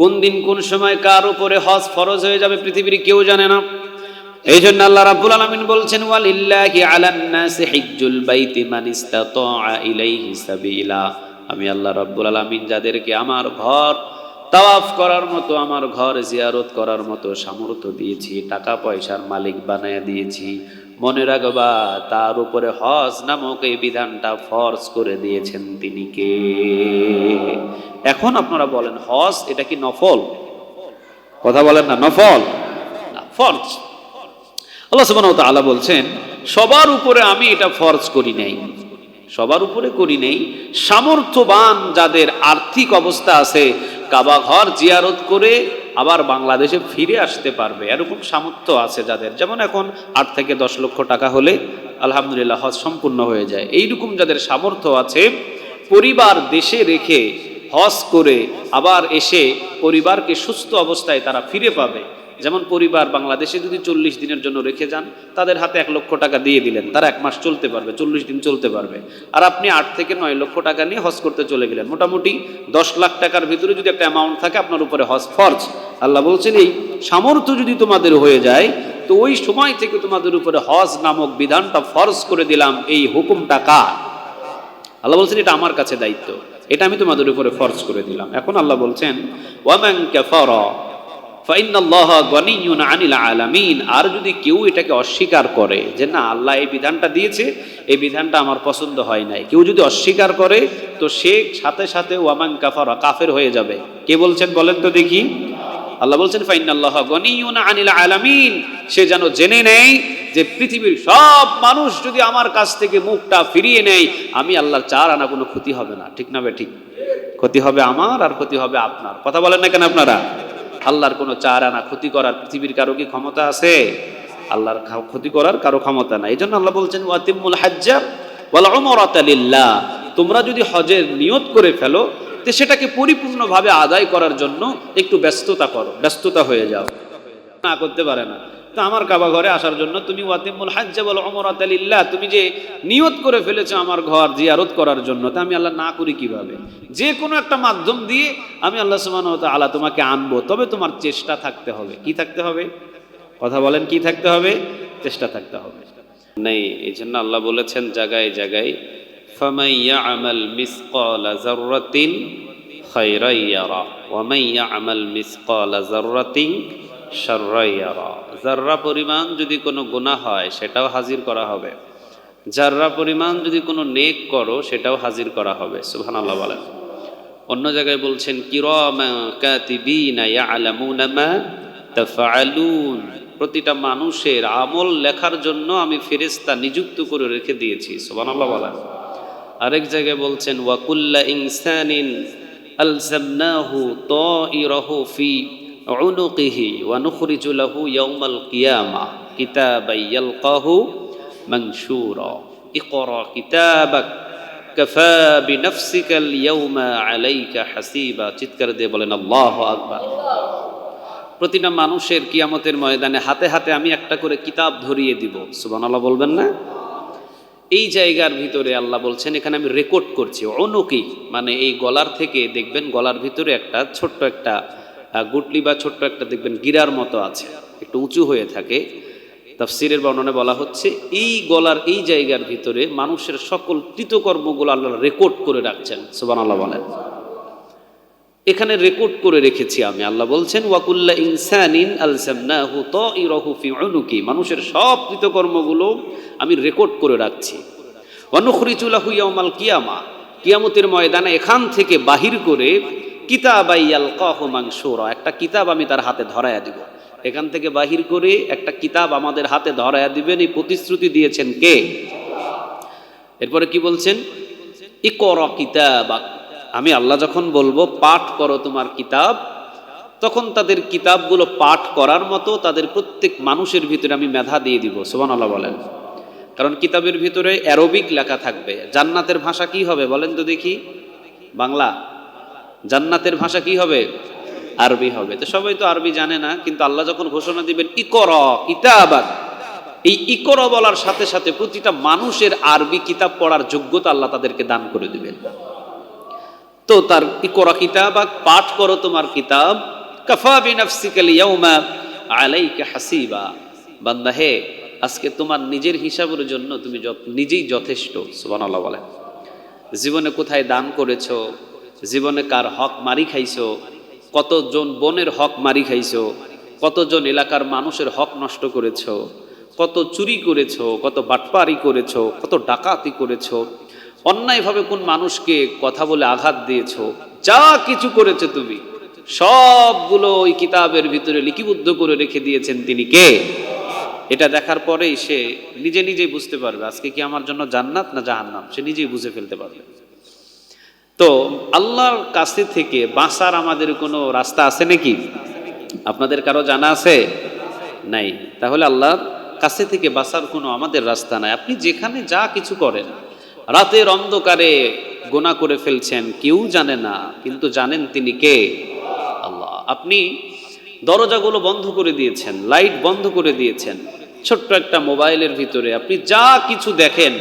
কোন দিন কোন সময় কার উপরে হজ ফরজ হয়ে যাবে পৃথিবীর কেউ জানে না। এই জন্য আল্লাহ রাব্বুল আলামিন বলছেন, ওয়ালিল্লাহি আলান নাসি হিজ্জুল বাইতি মান ইসতাতাআ ইলাইহি সাবিলা। আমি আল্লাহ রাব্বুল আলামিন যাদেরকে আমার ঘর তাওয়াফ করার মতো, আমার ঘর জিয়ারত করার মতো সামর্থ্য দিয়েছি, টাকা পয়সার মালিক বানায় দিয়েছি, মনে রাখবা তার উপরে হজ নামক এই বিধানটা ফরজ করে দিয়েছেন তিনি কে? এখন আপনারা বলেন, হজ এটা কি নফল? কথা বলেন না, নফল না, ফরজ। আল্লাহ সুবহানাহু ওয়া তাআলা বলছেন, সবার উপরে আমি এটা ফরজ করি নাই, সবার উপরে করি নাই। সামর্থ্যবান যাদের আর্থিক অবস্থা আছে, কাবা ঘর জিয়ারত করে আবার বাংলাদেশে ফিরে আসতে পারবে, এরকম সামর্থ্য আছে যাদের, যেমন এখন 8 থেকে 10 লক্ষ টাকা হলে আলহামদুলিল্লাহ হজ সম্পূর্ণ হয়ে যায়। এইরকম যাদের সামর্থ্য আছে, পরিবার দেশে রেখে হজ করে আবার এসে পরিবারকে সুস্থ অবস্থায় তারা ফিরে পাবে। যেমন পরিবার বাংলাদেশে যদি 40 দিনের জন্য রেখে যান, তাদের হাতে 1 লক্ষ টাকা দিয়ে দিলেন, তারা 1 মাস চলতে পারবে, 40 দিন চলতে পারবে। আর আপনি 8 থেকে 9 লক্ষ টাকা নিয়ে হজ করতে চলে গেলেন, মোটামুটি 10 লাখ টাকার ভিতরে যদি একটা অ্যামাউন্ট থাকে, আপনার উপরে হজ ফরজ। আল্লাহ বলছেন, এই সামর্থ্য যদি তোমাদের হয়ে যায়, তো ওই সময় থেকে তোমাদের উপরে হজ নামক বিধানটা ফরজ করে দিলাম। এই হুকুমটা কার? আল্লাহ বলছেন, এটা আমার কাছে দায়িত্ব, এটা আমি তোমাদের উপরে ফরজ করে দিলাম। এখন আল্লাহ বলছেন, ওয়ামান কাফারা ফাইন্নাল্লাহা গানিয়্যুন আনিল আলামিন। আর যদি কেউ এটাকে অস্বীকার করে যে না, আল্লাহ এই বিধানটা দিয়েছে, এই বিধানটা আমার পছন্দ হয় নাই, কেউ যদি অস্বীকার করে, তো সে সাথে সাথে ওয়ামান কাফারা, কাফের হয়ে যাবে। কে বলছেন বলেন তো দেখি? আল্লাহ বলছেন, ফাইন্নাল্লাহা গানিয়্যুন আনিল আলামিন। সে যেন জেনে নেয় যে পৃথিবীর সব মানুষ যদি আমার কাছ থেকে মুখটা ফিরিয়ে নেয়, আমি আল্লাহর 4 আনা কোনো ক্ষতি হবে না। ঠিক না বে ঠিক? ক্ষতি হবে আমার আর ক্ষতি হবে আপনার। কথা বলেন না কেন আপনারা? আল্লাহর কোনো 4 আনা ক্ষতি করার পৃথিবীর কারো কি ক্ষমতা আছে? আল্লাহর ক্ষতি করার কারো ক্ষমতা নাই। এই জন্য আল্লাহ বলছেন, ওয়াতিমুল হাজ্জা ওয়াল উমরাতা লিল্লাহ। তোমরা যদি হজের নিয়ত করে ফেলো, তো সেটাকে পরিপূর্ণভাবে আদায় করার জন্য একটু ব্যস্ততা করো, ব্যস্ততা হয়ে যাও। না করতে পারে না, তো আমার কাবা ঘরে আসার জন্য তুমি ওয়াতিমুল হাজ্জা ওয়াল উমরাতা লিল্লাহ, তুমি যে নিয়ত করে ফেলেছো আমার ঘর জিয়ারত করার জন্য, তা আমি আল্লাহ না করি কিভাবে? যে কোনো একটা মাধ্যম দিয়ে আমি আল্লাহ সুবহানাহু ওয়া তাআলা তোমাকে আনবো, তবে তোমার চেষ্টা থাকতে হবে। কি থাকতে হবে? কথা বলেন, কি থাকতে হবে? চেষ্টা থাকতে হবে। নেই, এই জন্য আল্লাহ বলেছেন জায়গায় জায়গায়, ফামান ইয়ামাল মিসকালা যাররাতিন খায়রান ইয়ারা ওয়া মান ইয়ামাল মিসকালা যাররাতিন শাররান ইয়ারা। যাররা পরিমাণ যদি কোনো গুনাহ হয়, সেটাও হাজির করা হবে। যাররা পরিমাণ যদি কোনো নেক করো, সেটাও হাজির করা হবে। সুবহানাল্লাহ বলেন। অন্য জায়গায় বলছেন, কিরামান কাতিবিনা ইয়ালামুনা মা তাফআলুন। প্রতিটা মানুষের আমল লেখার জন্য আমি ফেরেশতা নিযুক্ত করে রেখে দিয়েছি। সুবহানাল্লাহ বলেন। আরেক জায়গায় বলছেন, ওয়া কুল্লা ইনসানিন আলজামনাহু তাইরাহু ফি উনুকিহি ওয়া নুখরিজু লাহু ইয়াওমাল কিয়ামাহ কিতাবান ইয়ালকাহু মানশুরা। ইকরা কিতাবাক কাফা বিনাফসিকাল ইয়াওমা আলাইকা হাসিবা। চিৎকার দিয়ে বলেন আল্লাহু আকবার। প্রতিটা মানুষের কিয়ামতের ময়দানে হাতে হাতে আমি একটা করে কিতাব ধরিয়ে দিব। সুবহানাল্লাহ বলবেন না? এই জায়গার ভিতরে আল্লাহ বলছেন, এখানে আমি রেকর্ড করছি। অনুকি মানে এই গলার থেকে দেখবেন, গলার ভিতরে একটা ছোট্ট একটা গুটলি বা ছোট্ট একটা দেখবেন গিরার মতো আছে, একটু উঁচু হয়ে থাকে। তাফসীরের বর্ণনায় বলা হচ্ছে, এই গলার এই জায়গার ভিতরে মানুষের সকল কৃতকর্মগুলো আল্লাহ রেকর্ড করে রাখছেন। সুবহানাল্লাহ বলেন। এখানে রেকর্ড করে রেখেছি আমি। আল্লাহ বলছেন, ওয়া কুল্লা ইনসানিন আলজামনাহু তাইরাহু ফি উনুকি। মানুষের সব কৃতকর্মগুলো আমি রেকর্ড করে রাখছি। ওয়া নুখরিজু লাহু ইয়াওমাল কিয়ামাহ। কিয়ামতের ময়দানে এখান থেকে বাহির করে কিতাবান ইয়ালকাহু মানশুরা, একটা কিতাব আমি তার হাতে ধরায়া দিব। এখান থেকে বাহির করে একটা কিতাব আমাদের হাতে ধরায়া দিবেন, এই প্রতিশ্রুতি দিয়েছেন কে? এরপরে কি বলছেন? ইকরা কিতাবাক। আমি আল্লাহ যখন বলবো পাঠ করো তোমার কিতাব, তখন তাদের কিতাবগুলো পাঠ করার মতো তাদের প্রত্যেক মানুষের ভিতরে আমি মেধা দিয়ে দিব। সুবহানাল্লাহ বলেন। কারণ কিতাবের ভিতরে অ্যারবিক লেখা থাকবে। জান্নাতের ভাষা কি হবে বলেন তো দেখি? বাংলা। জান্নাতের ভাষা কি হবে? আরবি হবে। তো সবাই তো আরবি জানে না, কিন্তু আল্লাহ যখন ঘোষণা দিবেন ইকরা কিতাবাক, এই ইকরা বলার সাথে সাথে প্রতিটা মানুষের আরবি কিতাব পড়ার যোগ্যতা আল্লাহ তাদেরকে দান করে দিবেন। তো তার ইকরা কিতাবাক, পাঠ করো তোমার কিতাব, কাফা বিনাফসিকাল ইয়াউমা আলাইকা হাসিবা। বান্দা হে, আজকে তোমার নিজের হিসাবের জন্য তুমি নিজেই যথেষ্ট। সুবহানাল্লাহ বলেন। জীবনে কোথায় দান করেছো, জীবনে কার হক মারি খাইছো, কতজন বোনের হক মারি খাইছো, কতজন এলাকার মানুষের হক নষ্ট করেছো, কত চুরি করেছো, কত বাটপারি করেছো, কত ডাকাতি করেছো, অন্যায়ভাবে কোন মানুষকে কথা বলে আঘাত দিয়েছো, যা কিছু করেছো তুমি সবগুলো ওই কিতাবের ভিতরে লিপিবদ্ধ করে রেখে দিয়েছেন তিনি কে। এটা দেখার পরেই সে নিজে নিজেই বুঝতে পারবে আজকে কি আমার জন্য জান্নাত না জাহান্নাম, সে নিজেই বুঝে ফেলতে পারবে। তো আল্লাহর কাছে থেকে বাঁচার আমাদের কোনো রাস্তা আছে নাকি? আপনাদের কারো জানা আছে? নাই। তাহলে আল্লাহর কাছে থেকে বাঁচার কোনো আমাদের রাস্তা নাই। আপনি যেখানে যা কিছু করেন, রাতের অন্ধকারে গুনাহ করে ফেলছেন, কেউ জানে না, কিন্তু জানেন তিনি কে? আল্লাহ। আপনি দরজাগুলো বন্ধ করে দিয়েছেন, লাইট বন্ধ করে দিয়েছেন, ছোট্ট একটা মোবাইলের ভিতরে আপনি যা কিছু দেখেন,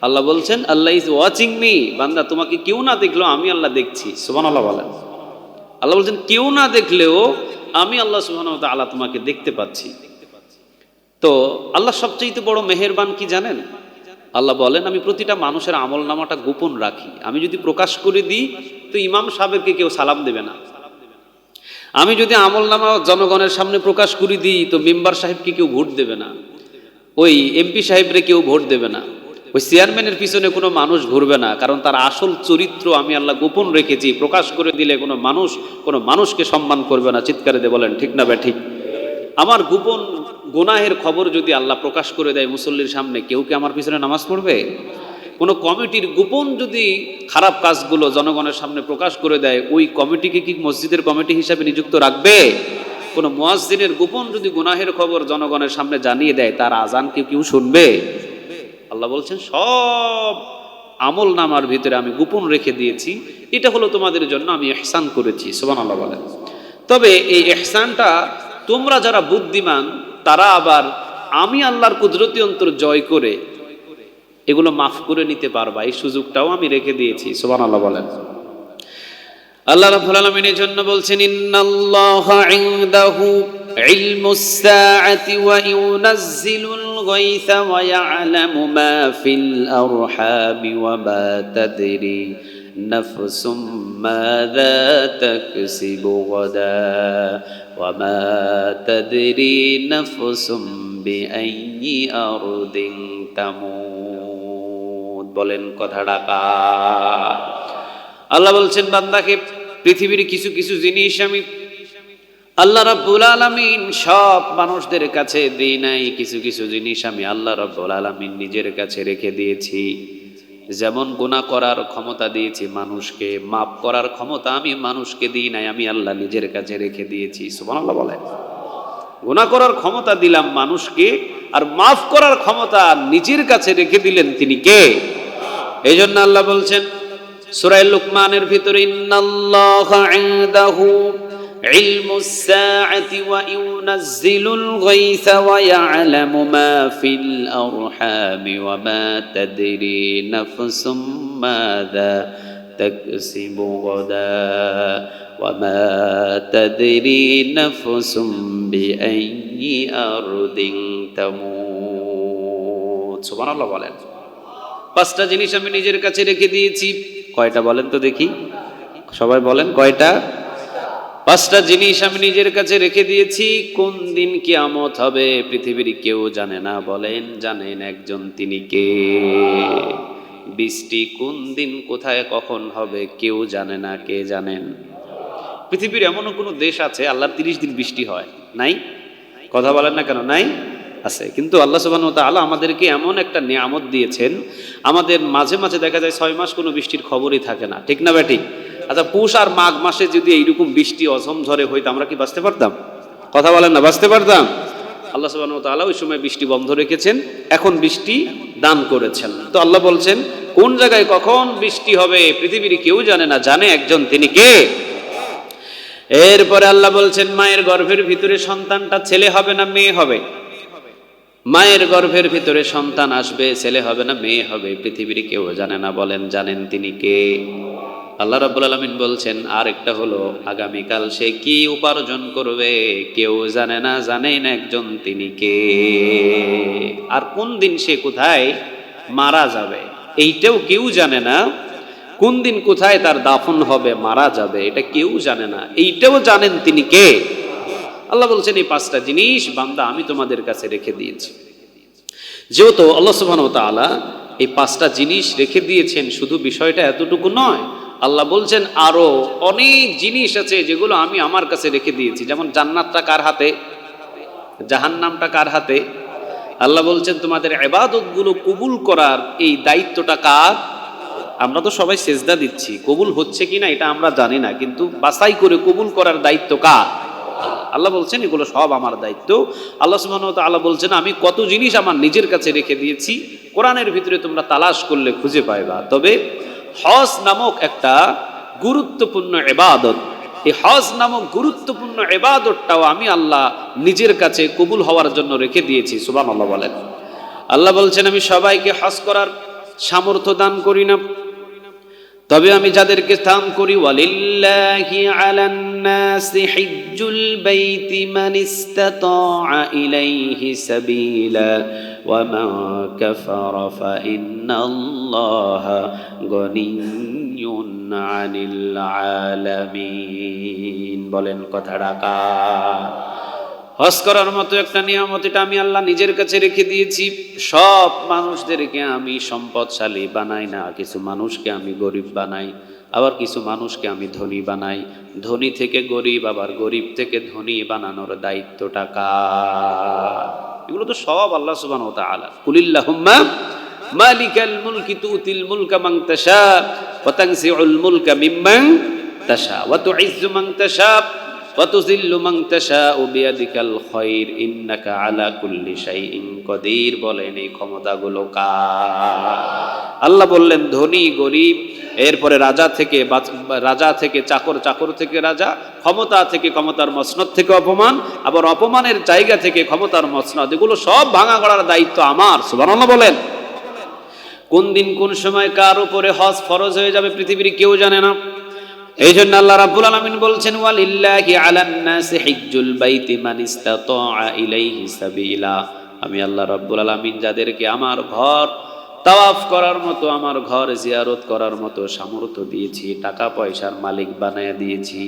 আল্লাহ বলছেন আল্লাহ ইজ ওয়াচিং মি। বান্দা, তোমাকে কেউ না দেখলেও আমি আল্লাহ দেখছি। সুবহানাল্লাহ বলেন। আল্লাহ বলছেন কেউ না দেখলেও আমি আল্লাহ সুবহানাহু ওয়া তাআলা তোমাকে দেখতে পাচ্ছি। তো আল্লাহ সবচেয়ে বড় মেহেরবান কি জানেন? আল্লাহ বলেন আমি প্রতিটা মানুষের আমল নামাটা গোপন রাখি। আমি যদি প্রকাশ করে দিই তো ইমাম সাহেবকে কেউ সালাম দেবে না। আমি যদি আমল নামা জনগণের সামনে প্রকাশ করে দিই তো মেম্বার সাহেবকে কেউ ভোট দেবে না, ওই এমপি সাহেবরে কেউ ভোট দেবে না, ওই চেয়ারম্যানের পিছনে কোনো মানুষ ঘুরবে না, কারণ তার আসল চরিত্র আমি আল্লাহ গোপন রেখেছি। প্রকাশ করে দিলে কোনো মানুষকে সম্মান করবে না। চিৎকারে দিয়ে বলেন ঠিক না ঠিক? আমার গোপন গুনাহের খবর যদি আল্লাহ প্রকাশ করে দেয় মুসল্লির সামনে, কেউ কি আমার পিছনে নামাজ পড়বে? কোনো কমিটির গোপন যদি খারাপ কাজগুলো জনগণের সামনে প্রকাশ করে দেয়, ওই কমিটিকে কি মসজিদের কমিটি হিসাবে নিযুক্ত রাখবে? কোনো মুয়াজ্জিনের গোপন যদি গুনাহের খবর জনগণের সামনে জানিয়ে দেয়, তার আজান কেউ শুনবে? আল্লাহ বলছেন সব আমল নামার ভিতরে আমি গোপন রেখে দিয়েছি। এটা হলো তোমাদের জন্য আমি ইহসান করেছি। সুবহানাল্লাহ বলেন। তবে এই ইহসানটা তোমরা যারা বুদ্ধিমান তারা আবার আমি আল্লাহর কুদরতি অন্তর জয় করে এগুলো মাফ করে নিতে পারবা, এই সুযোগটাও আমি রেখে দিয়েছি। সুবহানাল্লাহ বলেন। আল্লাহ রাব্বুল আলামিন এর জন্য বলছেন ইন্নাল্লাহা ইনদাহু ইলমুস সাআতি ওয়া ইউনাজ্জিলুল গায়সা ওয়া ইয়ালামু মা ফিল আরহামি ওয়া মা তাদরি নাফসুম মাযা তাকসিবু গাদা ওয়া মা তাদরি নাফসুম বিআইয়ি আরদিন তামুত। বলেন কথাটা কার? আল্লাহ বলছেন বান্দাকে পৃথিবীর কিছু কিছু জিনিস আমি আল্লাহ রাব্বুল আলামিন সব মানুষদের কাছে দিই নাই। কিছু কিছু জিনিস আমি আল্লাহ রাব্বুল আলামিন নিজের কাছে রেখে দিয়েছি। যেমন গুনাহ করার ক্ষমতা দিয়েছি মানুষকে, মাফ করার ক্ষমতা আমি মানুষকে দিই নাই, আমি আল্লাহ নিজের কাছে রেখে দিয়েছি। সুবহানাল্লাহ বলেন। গুনাহ করার ক্ষমতা দিলাম মানুষকে, আর মাফ করার ক্ষমতা নিজের কাছে রেখে দিলেন তিনি কে? এই জন্য আল্লাহ বলছেন সূরা লুকমানের ভিতরে ইন্নাল্লাহা ইনদাহু ইলমুস সাআতি ওয়া ইউনাজ্জিলুল গায়সা ওয়া ইয়ালামু মা ফিল আরহামি ওয়া মা তাদরি নাফসুম মাযা তাকসিবু গাদা ওয়া মা তাদরি নাফসুম বিআইয়ি আরদিন তামুত। সুবহানাল্লাহ বলেন। পাঁচটা জিনিস আমি নিজের কাছে রেখে দিয়েছি। কয়টা বলেন তো দেখি? সবাই বলেন কয়টা? পাঁচটা জিনিস আমি নিজের কাছে রেখে দিয়েছি। কোন দিন কিয়ামত হবে পৃথিবীর কেউ জানে না। বলেন জানেন একজন, তিনি কে? বৃষ্টি কোন দিন কোথায় কখন হবে কেউ জানে না। কে জানেন? পৃথিবীর এমনও কোনো দেশ আছে আল্লাহর 30 দিন বৃষ্টি হয়? নাই? কথা বলেন না কেন? নাই? আছে। কিন্তু আল্লাহ সুবহানাহু ওয়া তাআলা আমাদেরকে এমন একটা নিয়ামত দিয়েছেন, আমাদের মাঝে মাঝে দেখা যায় 6 মাস কোনো বৃষ্টির খবরই থাকে না। ঠিক না বেঠিক? আচ্ছা, পৌষ আর মাঘ মাসে যদি এইরকম বৃষ্টি অঝম ঝড়ে হইতো আমরা কি বাঁচতে পারতাম? কথা বলেন না, বাঁচতে পারতাম? আল্লাহ সুবহানাহু ওয়া তাআলা ওই সময় বৃষ্টি বন্ধ রেখেছেন, এখন বৃষ্টি দান করেছেন। তো আল্লাহ বলছেন কোন জায়গায় কখন বৃষ্টি হবে পৃথিবীর কেউ জানে না, জানে একজন, তিনি কে? এরপরে আল্লাহ বলছেন মায়ের গর্ভের ভিতরে সন্তানটা ছেলে হবে না মেয়ে হবে? মায়ের গর্ভের ভিতরে সন্তান আসবে, ছেলে হবে না মেয়ে হবে, পৃথিবীর কেউ জানে না। বলেন জানেন তিনি কে? আল্লাহ রাব্বুল আলামিন বলছেন আর একটা হলো আগামীকাল সে কি উপার্জন করবে কেউ জানে না, জানেই না একজন তিনি কে। আর কোন দিন সে কোথায় মারা যাবে এইটাও কেউ জানে না। কোন দিন কোথায় তার দাফন হবে, মারা যাবে, এটা কেউ জানে না, এইটাও জানেন তিনি কে। আল্লাহ বলছেন এই পাঁচটা জিনিস বান্দা আমি তোমাদের কাছে রেখে দিয়েছি। যেহেতু আল্লাহ সুবহানাহু ওয়া তাআলা এই পাঁচটা জিনিস রেখে দিয়েছেন, শুধু বিষয়টা এতটুকু নয়, আল্লাহ বলছেন আরো অনেক জিনিস আছে যেগুলো আমি আমার কাছে রেখে দিয়েছি। যেমন জান্নাতটা কার হাতে, জাহান্নামটা কার হাতে। আল্লাহ বলছেন তোমাদের ইবাদতগুলো কবুল করার এই দায়িত্বটা কার। আমরা তো সবাই সেজদা দিচ্ছি, কবুল হচ্ছে কিনা এটা আমরা জানি না, কিন্তু বাছাই করে কবুল করার দায়িত্ব কার। আল্লাহ বলছেন এগুলো সব আমার দায়িত্ব। আল্লাহ সুবহানাহু ওয়া তাআলা বলছেন আমি কত জিনিস আমার নিজের কাছে রেখে দিয়েছি, কোরআনের ভিতরে তোমরা তালাশ করলে খুঁজে পাইবা। তবে হজ নামক একটা গুরুত্বপূর্ণ ইবাদত, এই হজ নামক গুরুত্বপূর্ণ ইবাদতটাও আমি আল্লাহ নিজের কাছে কবুল হওয়ার জন্য রেখে দিয়েছি। সুবহানাল্লাহ বলেন। আল্লাহ বলছেন আমি সবাইকে হজ করার সামর্থ্য দান করি না, তবে আমি যাদেরকে দান করি ওয়ালিল্লাহি আলান নাসি হিজ্জুল বাইতি মান ইসতাতাআ ইলাইহি সাবিলা ওয়া মান কাফারা ফা ইন্নাল্লাহা গনিয়্যুন আনিল আলামিন। বলেন কথাটা কার। হজ করার মতো একটা নিয়ামত, এটা আমি আল্লাহ নিজের কাছে রেখে দিয়েছি। সব মানুষদেরকে আমি সম্পদশালী বানাই না, কিছু মানুষকে আমি গরিব বানাই, আবার কিছু মানুষকে আমি ধনী বানাই। ধনী থেকে গরিব, আবার গরিব থেকে ধনী বানানোর দায়িত্বটা কার। এগুলো তো সব আল্লাহ সুবহানাহু ওয়া তাআলা। কুলিল্লাহুম্মা মালিকাল মুলকি তুতিল মুলকা মান তাশা ওয়া তানজিউল মুলকা মিম্মান তাশা ওয়া তুইজ্জু মান তাশা ওয়াতুযিল্লু মান তাশাউ বিয়াদিকাল খায়র ইন্নাকা আলা কুল্লি শাইইন কাদির। বলেন এই ক্ষমতাগুলো কার। আল্লাহ বললেন ধনী গরিব, এরপরে রাজা থেকে চাকর, চাকর থেকে রাজা, ক্ষমতা থেকে ক্ষমতার মসনদ থেকে অপমান, আবার অপমানের জায়গা থেকে ক্ষমতার মসনদ, এগুলো সব ভাঙা গড়ার দায়িত্ব আমার। সুবহানাল্লাহ বলেন। কোন দিন কোন সময় কার উপরে হজ ফরজ হয়ে যাবে পৃথিবীর কেউ জানে না। এই জন্য আল্লাহ রাব্বুল আলামিন বলছেন ওয়ালিল্লাহি আলান নাসি হিজ্জুল বাইতি মান ইসতাতাআ ইলাইহি সাবিলা। আমি আল্লাহ রাব্বুল আলামিন যাদেরকে আমার ঘর তাওয়াফ করার মতো, আমার ঘর জিয়ারত করার মতো সামর্থ্য দিয়েছি, টাকা পয়সার মালিক বানায় দিয়েছি,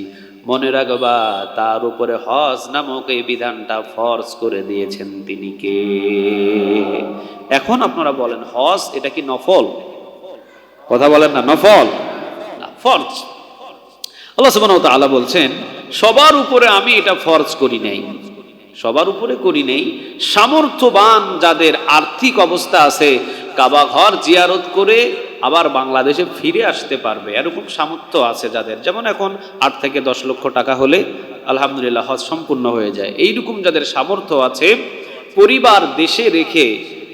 মনে রাখবা তার উপরে হজ নামক এই বিধানটা ফরজ করে দিয়েছেন তিনি কে। এখন আপনারা বলেন হজ এটা কি নফল? কথা বলেন না, নফল না, ফরজ। আল্লাহ সুবহানাহু ওয়া তাআলা বলছেন সবার উপরে আমি এটা ফরজ করি নাই, সবার উপরে করি নাই। সামর্থ্যবান যাদের আর্থিক অবস্থা আছে, কাবা ঘর জিয়ারত করে আবার বাংলাদেশে ফিরে আসতে পারবে, এরকম সামর্থ্য আছে যাদের, যেমন এখন 8 থেকে 10 লক্ষ টাকা হলে আলহামদুলিল্লাহ হজ সম্পূর্ণ হয়ে যায়। এইরকম যাদের সামর্থ্য আছে, পরিবার দেশে রেখে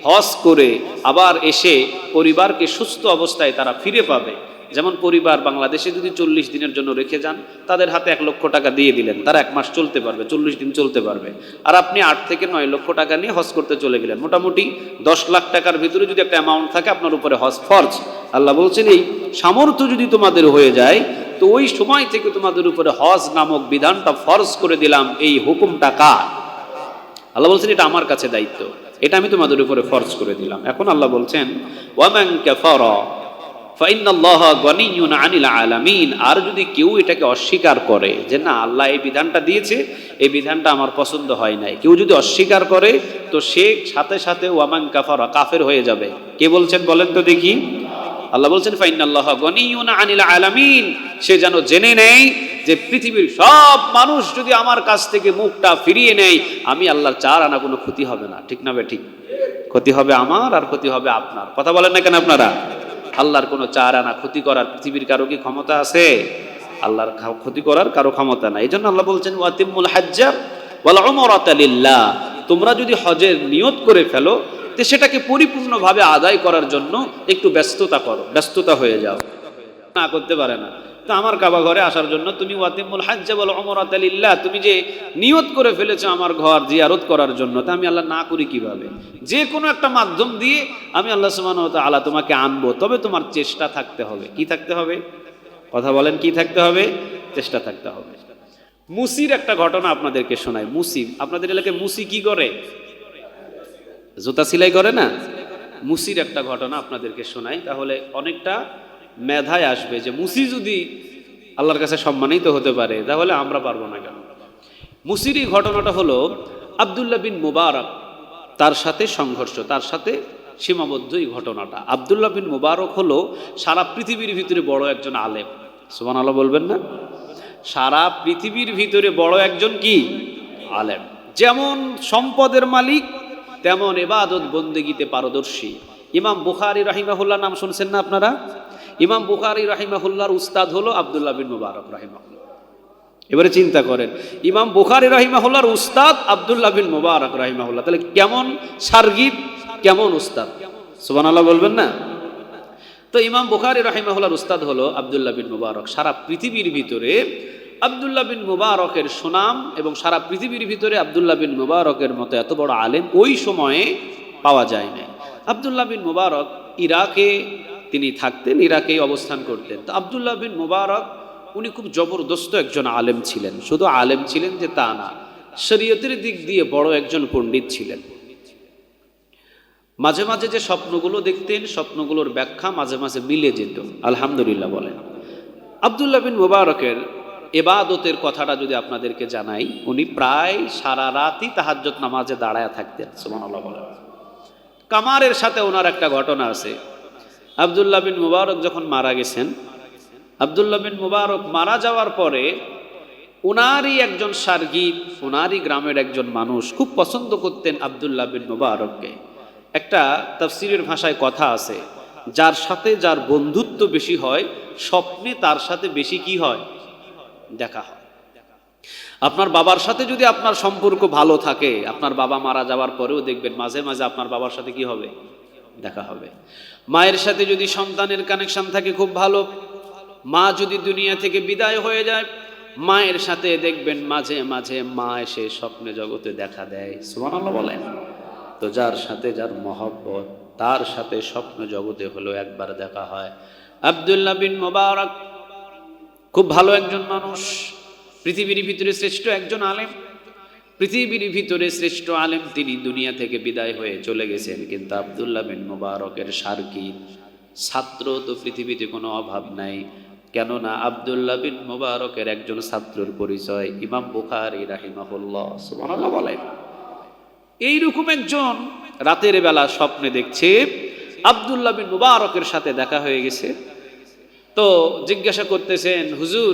হজ করে আবার এসে পরিবারকে সুস্থ অবস্থায় তারা ফিরে পাবে। যেমন পরিবার বাংলাদেশে যদি 40 দিনের জন্য রেখে যান, তাদের হাতে 1 লক্ষ টাকা দিয়ে দিলেন, তারা 1 মাস চলতে পারবে, 40 দিন চলতে পারবে। আর আপনি 8 থেকে 9 লক্ষ টাকা নিয়ে হজ করতে চলে গেলেন, মোটামুটি 10 লাখ টাকার ভিতরে যদি একটা অ্যামাউন্ট থাকে, আপনার উপরে হজ ফরজ। আল্লাহ বলছেন এই সামর্থ্য যদি তোমাদের হয়ে যায়, তো ওই সময় থেকে তোমাদের উপরে হজ নামক বিধানটা ফরজ করে দিলাম। এই হুকুমটা কার? আল্লাহ বলছেন এটা আমার কাছে দায়িত্ব, এটা আমি তোমাদের উপরে ফরজ করে দিলাম। এখন আল্লাহ বলছেন ওয়া মান কাফারা ফাইন্নাল্লাহা গনিয়্যুন আনিল আলামিন। আর যদি কেউ এটাকে অস্বীকার করে যে না আল্লাহ এই বিধানটা দিয়েছে, এই বিধানটা আমার পছন্দ হয় নাই, কেউ যদি অস্বীকার করে তো সে সাথে সাথে ওয়া মান কাফারা কাফের হয়ে যাবে। কে বলছেন বলেন তো দেখি? আল্লাহ বলছেন ফাইন্নাল্লাহা গনিয়্যুন আনিল আলামিন। সে যেন জেনে নেয় যে পৃথিবীর সব মানুষ যদি আমার কাছ থেকে মুখটা ফিরিয়ে নেয়, আমি আল্লাহর 4 আনা কোনো ক্ষতি হবে না। ঠিক না বে ঠিক? ক্ষতি হবে আমার আর ক্ষতি হবে আপনার। কথা বলেন না কেন আপনারা? আল্লাহর কোনো 4 আনা ক্ষতি করার পৃথিবীর কারো কি ক্ষমতা আছে? আল্লাহর ক্ষতি করার কারো ক্ষমতা নাই। এই জন্য আল্লাহ বলছেন ওয়াতিমুল হাজ্জা ওয়াল উমরাতা লিল্লাহ। তোমরা যদি হজের নিয়ত করে ফেলো, তো সেটাকে পরিপূর্ণভাবে আদায় করার জন্য একটু ব্যস্ততা করো, ব্যস্ততা হয়ে যাও। না করতে পারে না, তো আমার কাবা ঘরে আসার জন্য তুমি ওয়াতিমুল হাজ্জা ওয়াল উমরাতা লিল্লাহ, তুমি যে নিয়ত করে ফেলেছো আমার ঘর জিয়ারত করার জন্য, তা আমি আল্লাহ না করি কিভাবে? যে কোনো একটা মাধ্যম দিয়ে আমি আল্লাহ সুবহানাহু ওয়া তাআলা তোমাকে আনবো, তবে তোমার চেষ্টা থাকতে হবে। কি থাকতে হবে? কথা বলেন, কি থাকতে হবে? চেষ্টা থাকতে হবে। মুসির একটা ঘটনা আপনাদেরকে শোনাই। মুসি, আপনাদের এলাকায় মুসি কি করে? জুতা সেলাই করে না? মুসির একটা ঘটনা আপনাদেরকে শোনাই, তাহলে অনেকটা মেধায় আসবে যে মুসি যদি আল্লাহর কাছে সম্মানিত হতে পারে তাহলে আমরা পারবো না কেন। মুসির এই ঘটনাটা হলো আব্দুল্লাহ বিন মুবারক, তার সাথে সংঘর্ষ, তার সাথে সীমাবদ্ধ এই ঘটনাটা। আব্দুল্লাহ বিন মুবারক হলো সারা পৃথিবীর ভিতরে বড় একজন আলেম। সুবহানাল্লাহ বলবেন না? সারা পৃথিবীর ভিতরে বড় একজন কি আলেম। যেমন সম্পদের মালিক তেমন ইবাদত বন্দেগীতে পারদর্শী। ইমাম বুখারী রাহিমাহুল্লাহ নাম শুনছেন না আপনারা? ইমাম বুখারী রাহিমাহুল্লাহর উস্তাদ হলো আব্দুল্লাহ বিন মুবারক রাহিমাহুল্লাহ। এবারে চিন্তা করেন, ইমাম বুখারী রাহিমাহুল্লাহর উস্তাদ আব্দুল্লাহ বিন মুবারক রাহিমাহুল্লাহ, তাহলে কেমন শারগিদ, কেমন উস্তাদ! সুবহানাল্লাহ বলবেন না? তো ইমাম বুখারী রাহিমাহুল্লাহর উস্তাদ হলো আব্দুল্লাহ বিন মুবারক। সারা পৃথিবীর ভিতরে আব্দুল্লাহ বিন মুবারকের সুনাম এবং সারা পৃথিবীর ভিতরে আব্দুল্লাহ বিন মুবারকের মতো এত বড় আলেম ওই সময়ে পাওয়া যায় না। আব্দুল্লাহ বিন মুবারক ইরাকে তিনি থাকতেন, ইরাকেই অবস্থান করতেন। তো আব্দুল্লাহ বিন মুবারক উনি খুব জবরদস্ত একজন আলেম ছিলেন। শুধু আলেম ছিলেন যে তা না, শরীয়তের দিক দিয়ে বড় একজন পণ্ডিত ছিলেন। মাঝে মাঝে যে স্বপ্নগুলো দেখতেন, স্বপ্নগুলোর ব্যাখ্যা মাঝে মাঝে মিলে যেত। আলহামদুলিল্লাহ বলেন। আব্দুল্লাহ বিন মুবারকের ইবাদতের কথাটা যদি আপনাদেরকে জানাই, উনি প্রায় সারা রাতই তাহাজ্জুদ নামাজে দাঁড়ায় থাকতেন। সুবহানাল্লাহ বলেন। কামারের সাথে ওনার একটা ঘটনা আছে। আব্দুল্লাহ বিন মুবারক যখন মারা গেছেন, আব্দুল্লাহ বিন মুবারক মারা যাওয়ার পরে ওনারই একজন শারগিদ, ওনারই গ্রামের একজন মানুষ খুব পছন্দ করতেন আব্দুল্লাহ বিন মুবারককে। একটা তাফসীরের ভাষায় কথা আছে, যার সাথে যার বন্ধুত্ব বেশি হয় স্বপ্নে তার সাথে বেশি কি হয়? দেখা হয়। আপনার বাবার সাথে যদি আপনার সম্পর্ক ভালো থাকে, আপনার বাবা মারা যাওয়ার পরেও দেখবেন মাঝে মাঝে আপনার বাবার সাথে কি হবে? দেখা হবে। মায়ের সাথে যদি সন্তানের কানেকশন থাকে খুব ভালো, মা যদি দুনিয়া থেকে বিদায় হয়ে যায়, মায়ের সাথে দেখবেন মাঝে মাঝে মা এসে স্বপ্নে জগতে দেখা দেয়। সুবহানাল্লাহ বলেন। তো যার সাথে যার মহব্বত, তার সাথে স্বপ্ন জগতে হলো একবার দেখা হয়। আব্দুল্লাহ বিন মুবারক খুব ভালো একজন মানুষ, পৃথিবীর ভিতরে শ্রেষ্ঠ একজন আলেম, পৃথিবীর ভিতরে শ্রেষ্ঠ আলেম। তিনি দুনিয়া থেকে বিদায় হয়ে চলে গেছেন, কিন্তু আব্দুল্লাহ বিন মুবারকের শারগিদ ছাত্র তো পৃথিবীতে কোনো অভাব নাই। কেননা আব্দুল্লাহ বিন মুবারকের একজন ছাত্রের পরিচয় ইমাম বুখারী রাহিমাহুল্লাহ। সুবহানাল্লাহ বলেন। এইরকম একজন রাতের বেলা স্বপ্নে দেখছে আব্দুল্লাহ বিন মুবারকের সাথে দেখা হয়ে গেছে। তো জিজ্ঞাসা করতেছেন, হুজুর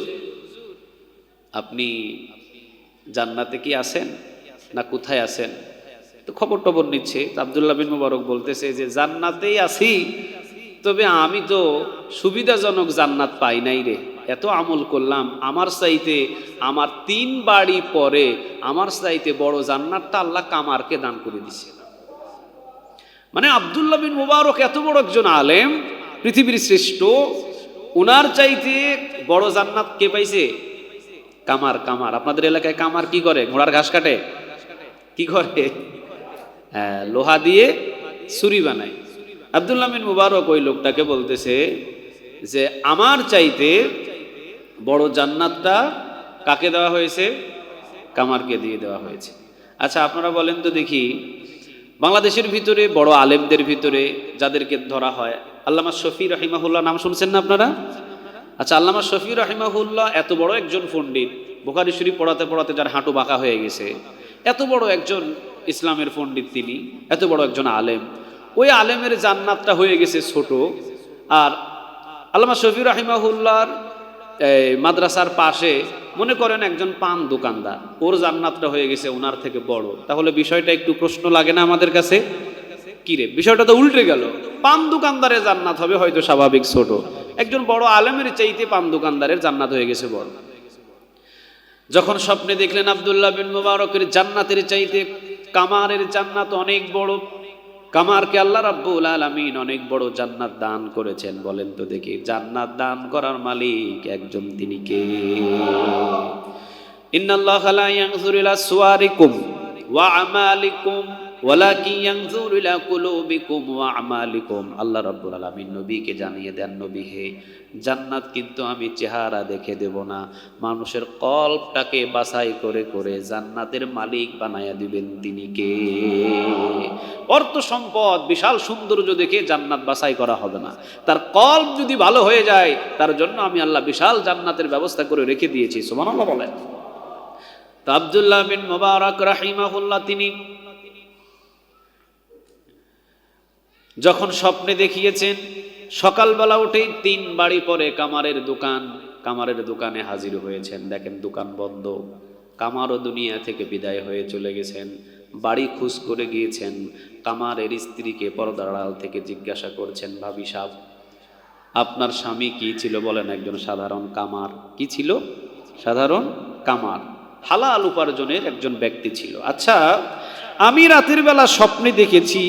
আপনি জান্নাতে কি আছেন না কোথায় আছেন? তো খবর টবর নিচ্ছে। আব্দুল্লাহ বিন মুবারক বলতেছে যে জান্নাতেই আছি, তবে আমি তো সুবিধাজনক জান্নাত পাই নাই রে। এত আমল করলাম, আমার চাইতে আমার 3 বাড়ি পরে আমার চাইতে বড় জান্নাতটা আল্লাহ কামারকে দান করে দিছে। মানে আব্দুল্লাহ বিন মুবারক এত বড় একজন আলেম, পৃথিবীর শ্রেষ্ঠ, উনার চাইতে বড় জান্নাত কে পাইছে? কামার। কামার আপনাদের এলাকায় কামার কি করে? ঘোড়ার ঘাস কাটে? কি করে? হ্যাঁ, লোহা দিয়ে ছুরি বানায়। আব্দুল্লাহ বিন মুবারক ওই লোকটাকে বলতেছে যে আমার চাইতে বড় জান্নাতটা কাকে দেওয়া হয়েছে? কামারকে দিয়ে দেওয়া হয়েছে। আচ্ছা আপনারা বলেন তো দেখি, বাংলাদেশের ভিতরে বড় আলেমদের ভিতরে যাদেরকে ধরা হয়, আল্লামা শফি রাহিমাহুল্লাহ নাম শুনছেন না আপনারা? আচ্ছা, আল্লামা শফি রাহিমাহুল্লাহ এত বড় একজন পণ্ডিত, বুখারী শরীফ পড়াতে পড়াতে যার হাঁটু বাঁকা হয়ে গেছে, এত বড় একজন ইসলামের পণ্ডিত তিনি, এত বড় একজন আলেম। ওই আলেমের জান্নাতটা হয়ে গেছে ছোট। আর আল্লামা শফি রাহিমাহুল্লাহর মাদ্রাসার পাশে মনে করেন একজন পান দোকানদার, ওর জান্নাতটা হয়ে গেছে ওনার থেকে বড়। তাহলে বিষয়টা একটু প্রশ্ন লাগে না আমাদের কাছে? কি রে, বিষয়টা তো উল্টে গেল। পান দোকানদারের জান্নাত হবে হয়তো স্বাভাবিক ছোট, একজন বড় আলেমের চাইতে পান দোকানদারের জান্নাত হয়ে গেছে বড়। যখন স্বপ্নে দেখলেন আব্দুল্লাহ বিন মুবারকের জান্নাতের চাইতে কামারের জান্নাত অনেক বড়, কামারকে আল্লাহ রাব্বুল আলামিন অনেক বড় জান্নাত দান করেছেন। বলেন তো দেখি, জান্নাত দান করার মালিক একজন, তিনি কে? ইন্নাল্লাহা লা ইয়ানজুরু ইলা সুওয়ারিকুম ওয়া আমালিকুম ওয়ালাকিন ইয়ানজুরু ইলা কুলুবিকুম ওয়া আমালিকুম। আল্লাহ রাব্বুল আলামিন নবীকে জানিয়ে দেন, নবী হে, জান্নাত কিন্তু আমি চেহারা দেখে দেব না, মানুষের কল্পটাকে বাছাই করে করে জান্নাতের মালিক বানায়া দিবেন তিনি কে? অর্থ সম্পদ বিশাল সৌন্দর্য দেখে জান্নাত বাছাই করা হবে না, তার কল্প যদি ভালো হয়ে যায় তার জন্য আমি আল্লাহ বিশাল জান্নাতের ব্যবস্থা করে রেখে দিয়েছি। সুবহানাল্লাহ বলেন। তো আব্দুল্লাহ বিন মুবারক রাহিমাহুল্লাহ তিনি যখন স্বপ্নে দেখিয়েছেন, সকালবেলা উঠেই 3 বাড়ি পরে কামারের দোকানে হাজির হয়েছেন। দেখেন দোকান বন্ধ, কামারও দুনিয়া থেকে বিদায় হয়ে চলে গেছেন, বাড়ি খোঁজ করে গিয়েছেন। কামারের স্ত্রীকে পর্দার আড়াল থেকে জিজ্ঞাসা করছেন, ভাবি সাহেব, আপনার স্বামী কি ছিল বলেন? একজন সাধারণ কামার। কি ছিল? সাধারণ কামার, হালাল উপার্জনের একজন ব্যক্তি ছিল। আচ্ছা, আমি রাতের বেলা স্বপ্নে দেখেছি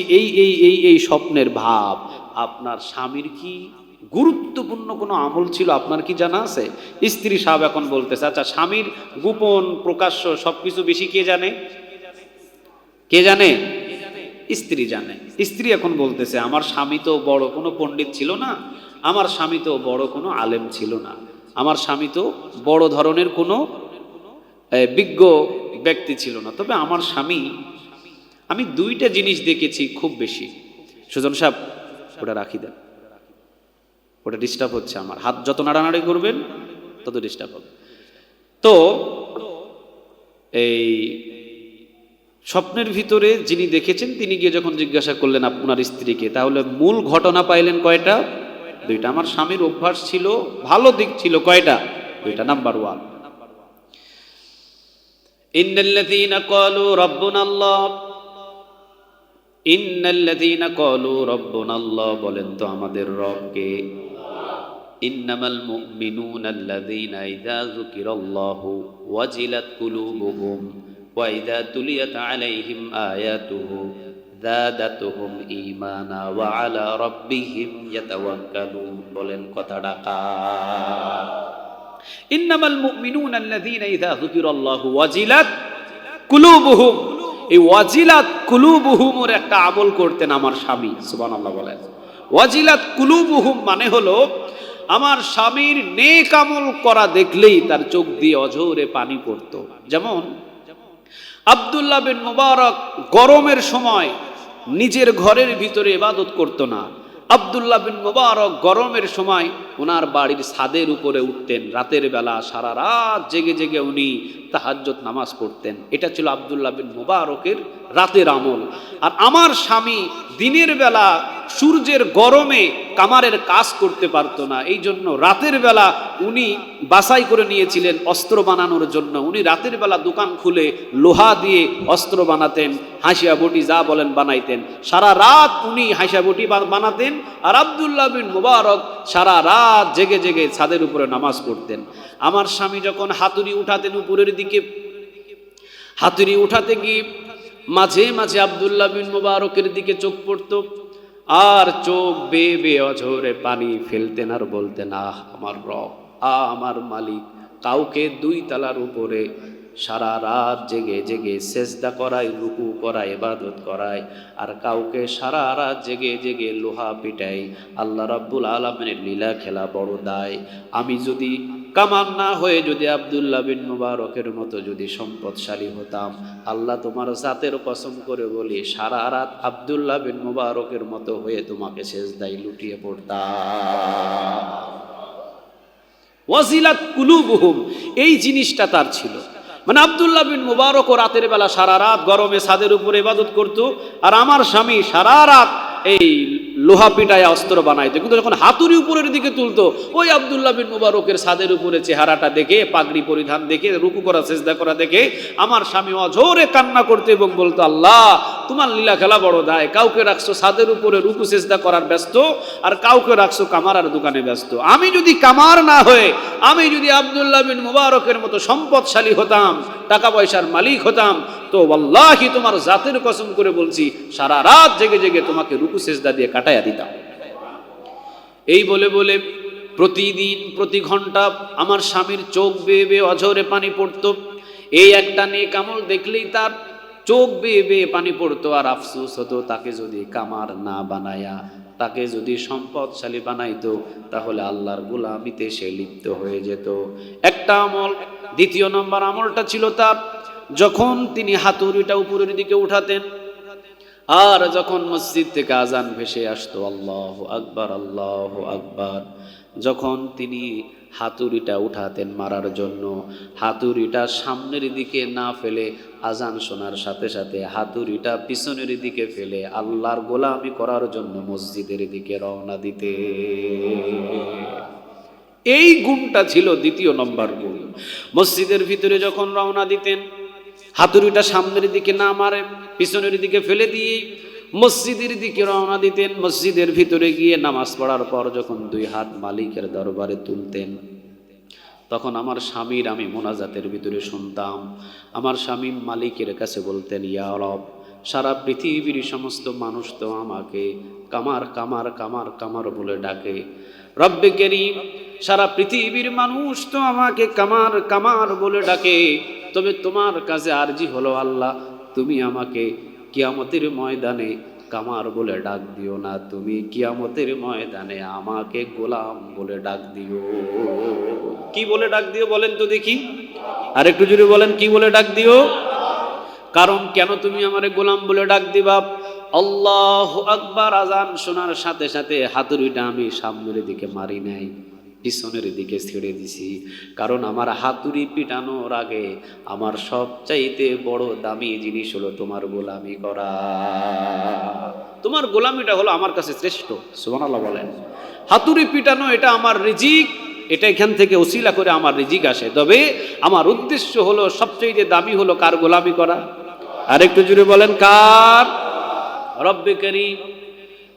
এই স্বপ্নের ভাব, আপনার স্বামীর কি গুরুত্বপূর্ণ কোনো আমল ছিল আপনার কি জানা আছে? স্ত্রী সাহেব এখন বলতেছে, আচ্ছা স্বামীর গোপন প্রকাশ্য সবকিছু বেশি কে জানে? কে জানে? স্ত্রী জানে। স্ত্রী এখন বলতেছে, আমার স্বামী তো বড় কোনো পণ্ডিত ছিল না, আমার স্বামী তো বড় কোনো আলেম ছিল না, আমার স্বামী তো বড় ধরনের কোনো বিজ্ঞ ব্যক্তি ছিল না, তবে আমার স্বামী, আমি 2টা জিনিস দেখেছি খুব বেশি। সুজন সাহেব ওটা রাখি দেন, ওটা ডিস্টার্ব হচ্ছে, আমার হাত যত নাড়ানাড়ি করবেন তত ডিস্টার্ব হবে। তো এই স্বপ্নের ভিতরে যিনি দেখেছেন তিনি গিয়ে যখন জিজ্ঞাসা করলেন আপনার স্ত্রীকে, তাহলে মূল ঘটনা পাইলেন কয়টা? 2টা। আমার স্বামীর অভ্যাস ছিল, ভালো দিক ছিল কয়টা? 2টা। নাম্বার 1, ইন্নাল্লাযীনা ক্বালু রাব্বুনাল্লাহ, ইন্নাল্লাযীনা ক্বালু রাব্বুনাল্লাহ, বলেন তো আমাদের রব কে? ইন্নামাল মুমিনুনা আল্লাযীনা ইযা যুকিরাল্লাহু ওয়াজিলাত কুলুবুহুম ওয়া ইযা তুলিয়াত আলাইহিম আয়াতুহু যাদাতুহুম ঈমানা ওয়া আলা রাব্বিহিম ইয়াতাওয়াক্কালুন। বলেন কথাটা কার? ইন্নামাল মুমিনুনা আল্লাযীনা ইযা যুকিরাল্লাহু ওয়াজিলাত কুলুবুহুম। এই ওয়াজিলাত কুলুবুহুমের একটা আমল করতেন আমার স্বামী। সুবহানাল্লাহ বলেন। ওয়াজিলাত কুলুবুহুম মানে হলো আমার স্বামীর নেক আমল করা দেখলেই তার চোখ দিয়ে অঝোরে পানি পড়তো। যেমন আব্দুল্লাহ বিন মুবারক গরমের সময় নিজের ঘরের ভিতরে ইবাদত করতো না। আব্দুল্লাহ বিন মুবারক গরমের সময় ওনার বাড়ির ছাদের উপরে উঠতেন, রাতের বেলা সারা রাত জেগে জেগে উনি তাহাজ্জুদ নামাজ পড়তেন। এটা ছিল আব্দুল্লাহ বিন মুবারকের রাতের আমল। আর আমার স্বামী দিনের বেলা সূর্যের গরমে কামারের কাজ করতে পারতো না, এই জন্য রাতের বেলা উনি বাছাই করে নিয়েছিলেন অস্ত্র বানানোর জন্য। উনি রাতের বেলা দোকান খুলে লোহা দিয়ে অস্ত্র বানাতেন, হাসিয়া বটি যা বলেন বানাইতেন। সারা রাত উনি হাসিয়া বটি বানাতেন, আর আব্দুল্লাহ বিন মুবারক সারা রাত জেগে জেগে ছাদের উপরে নামাজ পড়তেন। আমার স্বামী যখন হাতুড়ি উঠাতেন উপরের দিকে, হাতুড়ি উঠাতে গিয়ে মাঝে মাঝে আব্দুল্লাহ বিন মুবারকের দিকে চোখ পড়তো, আর চোখ বেয়ে বেয়ে অঝরে পানি ফেলতেন আর বলতেন, আহ আমার রব, আমার মালিক। কাউকে 2 তলার উপরে সারা রাত জেগে জেগে সেজদা করায়, রুকু করায়, ইবাদত করায়, আর কাউকে সারা রাত জেগে জেগে লোহা পিটাই। আল্লাহ রাব্বুল আলামিনের লীলা খেলা বড় দায়। আমি যদি কামার না হয়ে যদি আব্দুল্লাহ বিন মুবারকের মতো যদি সম্পদশালী হতাম, আল্লাহ তোমার জাতের কসম করে বলি সারা রাত আব্দুল্লাহ বিন মুবারকের মতো হয়ে তোমাকে সেজদায় লুটিয়ে পড়তাম। ওয়াজিলাত কুলুবুহুম, এই জিনিসটা তার ছিল। মানে আব্দুল্লাহ বিন মুবারক ও রাতের বেলা সারা রাত গরমে ছাদের উপরে ইবাদত করতো, আর আমার স্বামী সারা রাত এই লোহা পিটায় অস্ত্র বানাইতো। কিন্তু যখন হাতুড়ি উপরের দিকে তুলতো, ওই আব্দুল্লাহ বিন মুবারকের ছাদের উপরে চেহারাটা দেখে, পাগড়ি পরিধান দেখে, রুকু করা সেজদা করা দেখে আমার স্বামী অঝোরে কান্না করতো এবং বলতো, আল্লাহ তোমার লীলা খেলা বড় দায়। কাউকে রাখছো ছাদের উপরে রুকু সেজদা করার ব্যস্ত, আর কাউকে রাখছো কামারার দোকানে ব্যস্ত। আমি যদি কামার না হয়ে আমি যদি আব্দুল্লাহ বিন মুবারকের মতো সম্পদশালী হতাম, টাকা পয়সার মালিক হতাম, তো ওয়াল্লাহি তোমার জাতের কসম করে বলছি সারা রাত জেগে জেগে তোমাকে রুকু সেজদা দিয়ে কাটাইয়া দিতাম। এই বলে বলে প্রতিদিন প্রতি ঘন্টা আমার স্বামীর চোখ বেয়ে বেয়ে অঝরে পানি পড়তো। এই একটা নেক আমল দেখলেই তার চোখ বেয়ে বেয়ে পানি পড়তো, আর আফসোস হতো তাকে যদি কামার না বানায়া, তাকে যদি সম্পদশালী বানাইতো, তাহলে আল্লাহর গোলামিতে সে লিপ্ত হয়ে যেত। একটা আমল। দ্বিতীয় নম্বর আমলটা ছিল তার, যখন তিনি হাতুড়িটা উপরের দিকে উঠাতেন, আর যখন মসজিদ থেকে আজান ভেসে আসতো আল্লাহু আকবার আল্লাহু আকবার, যখন তিনি হাতুড়িটা উঠাতেন মারার জন্য, হাতুড়িটা সামনের দিকে না ফেলে আজান শোনার সাথে সাথে হাতুড়িটা পিছনের দিকে ফেলে আল্লাহর গোলামি করার জন্য মসজিদের দিকে রওনা দিতে। এই গুণটা ছিল দ্বিতীয় নম্বর গুণ। মসজিদের ভিতরে যখন রওনা দিতেন, হাতুড়িটা সামনের দিকে না মারে পিছনের দিকে ফেলে দিয়ে মসজিদের দিকে রওনা দিতেন। মসজিদের ভিতরে গিয়ে নামাজ পড়ার পর যখন দুই হাত মালিকের দরবারে তুলতেন, তখন আমার স্বামীর আমি মোনাজাতের ভিতরে শুনতাম, আমার স্বামী মালিকের কাছে বলতেন, ইয়া রব, সারা পৃথিবীর সমস্ত মানুষ তো আমাকে কামার কামার কামার কামার বলে ডাকে। রব্বে কারীম, সারা পৃথিবীর মানুষ তো আমাকে কামার কামার বলে ডাকে, তবে তোমার কাছে আরজি হলো আল্লাহ, তুমি আমাকে কিয়ামতের ময়দানে কামার বলে ডাক দিও না, তুমি কিয়ামতের ময়দানে আমাকে গোলাম বলে ডাক দিও। কি বলে ডাক দিও বলেন তো দেখি, আর একটু জোরে বলেন, কি বলে ডাক দিও? কারণ কেন তুমি আমারে গোলাম বলে ডাক দিবা? আল্লাহু আকবার আজান শোনার সাথে সাথে হাতুড়িটা আমি সামনের দিকে মারি নাই, পিছনের দিকে ছেড়ে দিছি। কারণ আমার হাতুড়ি পিটানোর আগে আমার সবচাইতে বড় দামি জিনিস হলো তোমার গোলামি করা। তোমার গোলামিটা হলো আমার কাছে শ্রেষ্ঠ। সুবহানাল্লাহ বলেন। হাতুড়ি পিটানো এটা আমার রিজিক, এটা এখান থেকে ওসিলা করে আমার রিজিক আসে, তবে আমার উদ্দেশ্য হলো সবচেয়ে দামি হলো কার গোলামি করা? আর একটু জুড়ে বলেন, কার? রব্বে কারীম,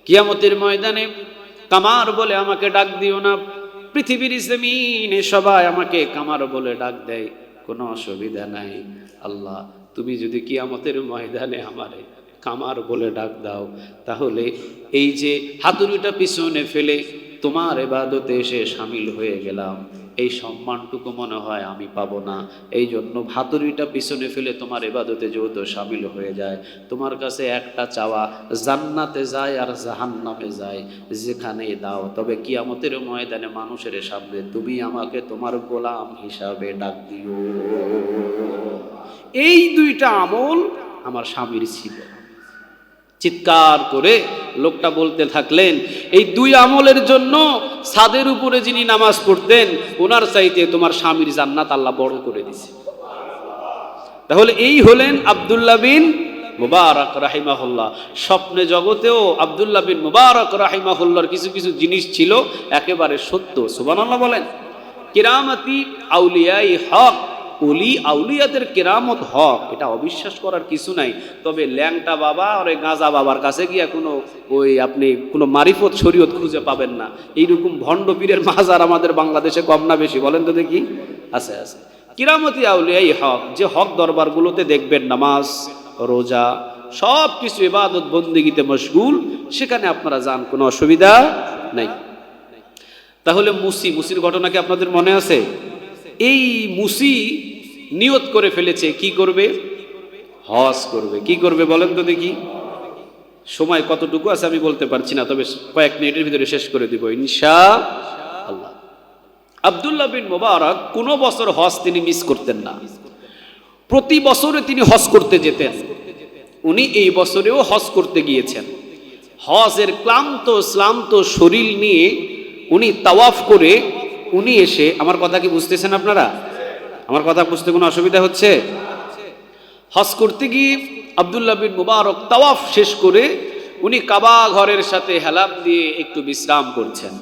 কিয়ামতের ময়দানে কামার বলে আমাকে ডাক দিও না। পৃথিবীর জমিনে সবাই আমাকে কামার বলে ডাক দেয়, কোনো অসুবিধা নাই। আল্লাহ, তুমি যদি কিয়ামতের ময়দানে আমারে কামার বলে ডাক দাও, তাহলে এই যে হাতুড়িটা পিছনে ফেলে তোমার ইবাদতে এসে শামিল হয়ে গেলাম, এই সম্মানটুকু মনে হয় আমি পাবো না। এই জন্য হাতুড়িটা পিছনে ফেলে তোমার ইবাদতে যেহেতু শামিল হয়ে যায়, তোমার কাছে একটা চাওয়া, জান্নাতে যায় আর জাহান্নামে যায়, যেখানে দাও, তবে কিয়ামতের ময়দানে মানুষের সামনে তুমি আমাকে তোমার গোলাম হিসাবে ডাক দিও। এই দুইটা আমল আমার স্বামীর ছিল। চিৎকার করে লোকটা বলতে থাকলেন, এই দুই আমলের জন্য ছাদের উপরে যিনি নামাজ পড়তেন, ওনার চাইতে তোমার স্বামীর জান্নাত আল্লাহ বড় করে দিয়েছে। তাহলে এই হলেন আব্দুল্লাহ বিন মুবারক রাহিমাহুল্লাহ। স্বপ্নে জগতেও আব্দুল্লাহ বিন মুবারক রাহিমাহুল্লাহর কিছু কিছু জিনিস ছিল একেবারে সত্য। সুবহানাল্লাহ বলেন। কিরামতি আউলিয়াই হক, ওলি আউলিয়াদের কেরামত হক, এটা অবিশ্বাস করার কিছু নাই। তবে ল্যাংটা বাবা আর গাঁজা বাবার কাছে গিয়ে আপনি কোনো মারিফত শরীয়ত খুঁজে পাবেন না। এইরকম ভণ্ড পীরের মাজার আমাদের বাংলাদেশে কম না বেশি বলেন তো দেখি? আছে আছে। কিরামতি আউলিয়াই হক, যে হক দরবারগুলোতে দেখবেন নামাজ রোজা সব কিছু ইবাদত বন্দেগীতে মশগুল, সেখানে আপনারা যান, কোনো অসুবিধা নাই। তাহলে মুসির ঘটনা কি আপনাদের মনে আছে? এই মুসি নিয়ত করে ফেলেছে, কি করবে? হজ করবে। কি করবে বলেন তো দেখি? সময় কতটুকু আছে আমি বলতে পারছি না, তবে কয়েক মিনিটের ভিতরে শেষ করে দিব ইনশাআল্লাহ। আব্দুল্লাহ বিন মুবারক কোনো বছর হজ তিনি মিস করতেন না, প্রতি বছরে তিনি হজ করতে যেতেন। উনি এই বছরেও হজ করতে গিয়েছেন। হজের ক্লান্ত শরীর নিয়ে উনি তাওয়াফ করে উনি এসে, আমার কথা কি বুঝতেছেন আপনারা? আমার কথা বুঝতে কোনো অসুবিধা হচ্ছে? হজ করতে গিয়ে আব্দুল্লাহ বিন মুবারক তাওয়াফ শেষ করে উনি কাবা ঘরের সাথে হেলাম দিয়ে একটু বিশ্রাম করছেন।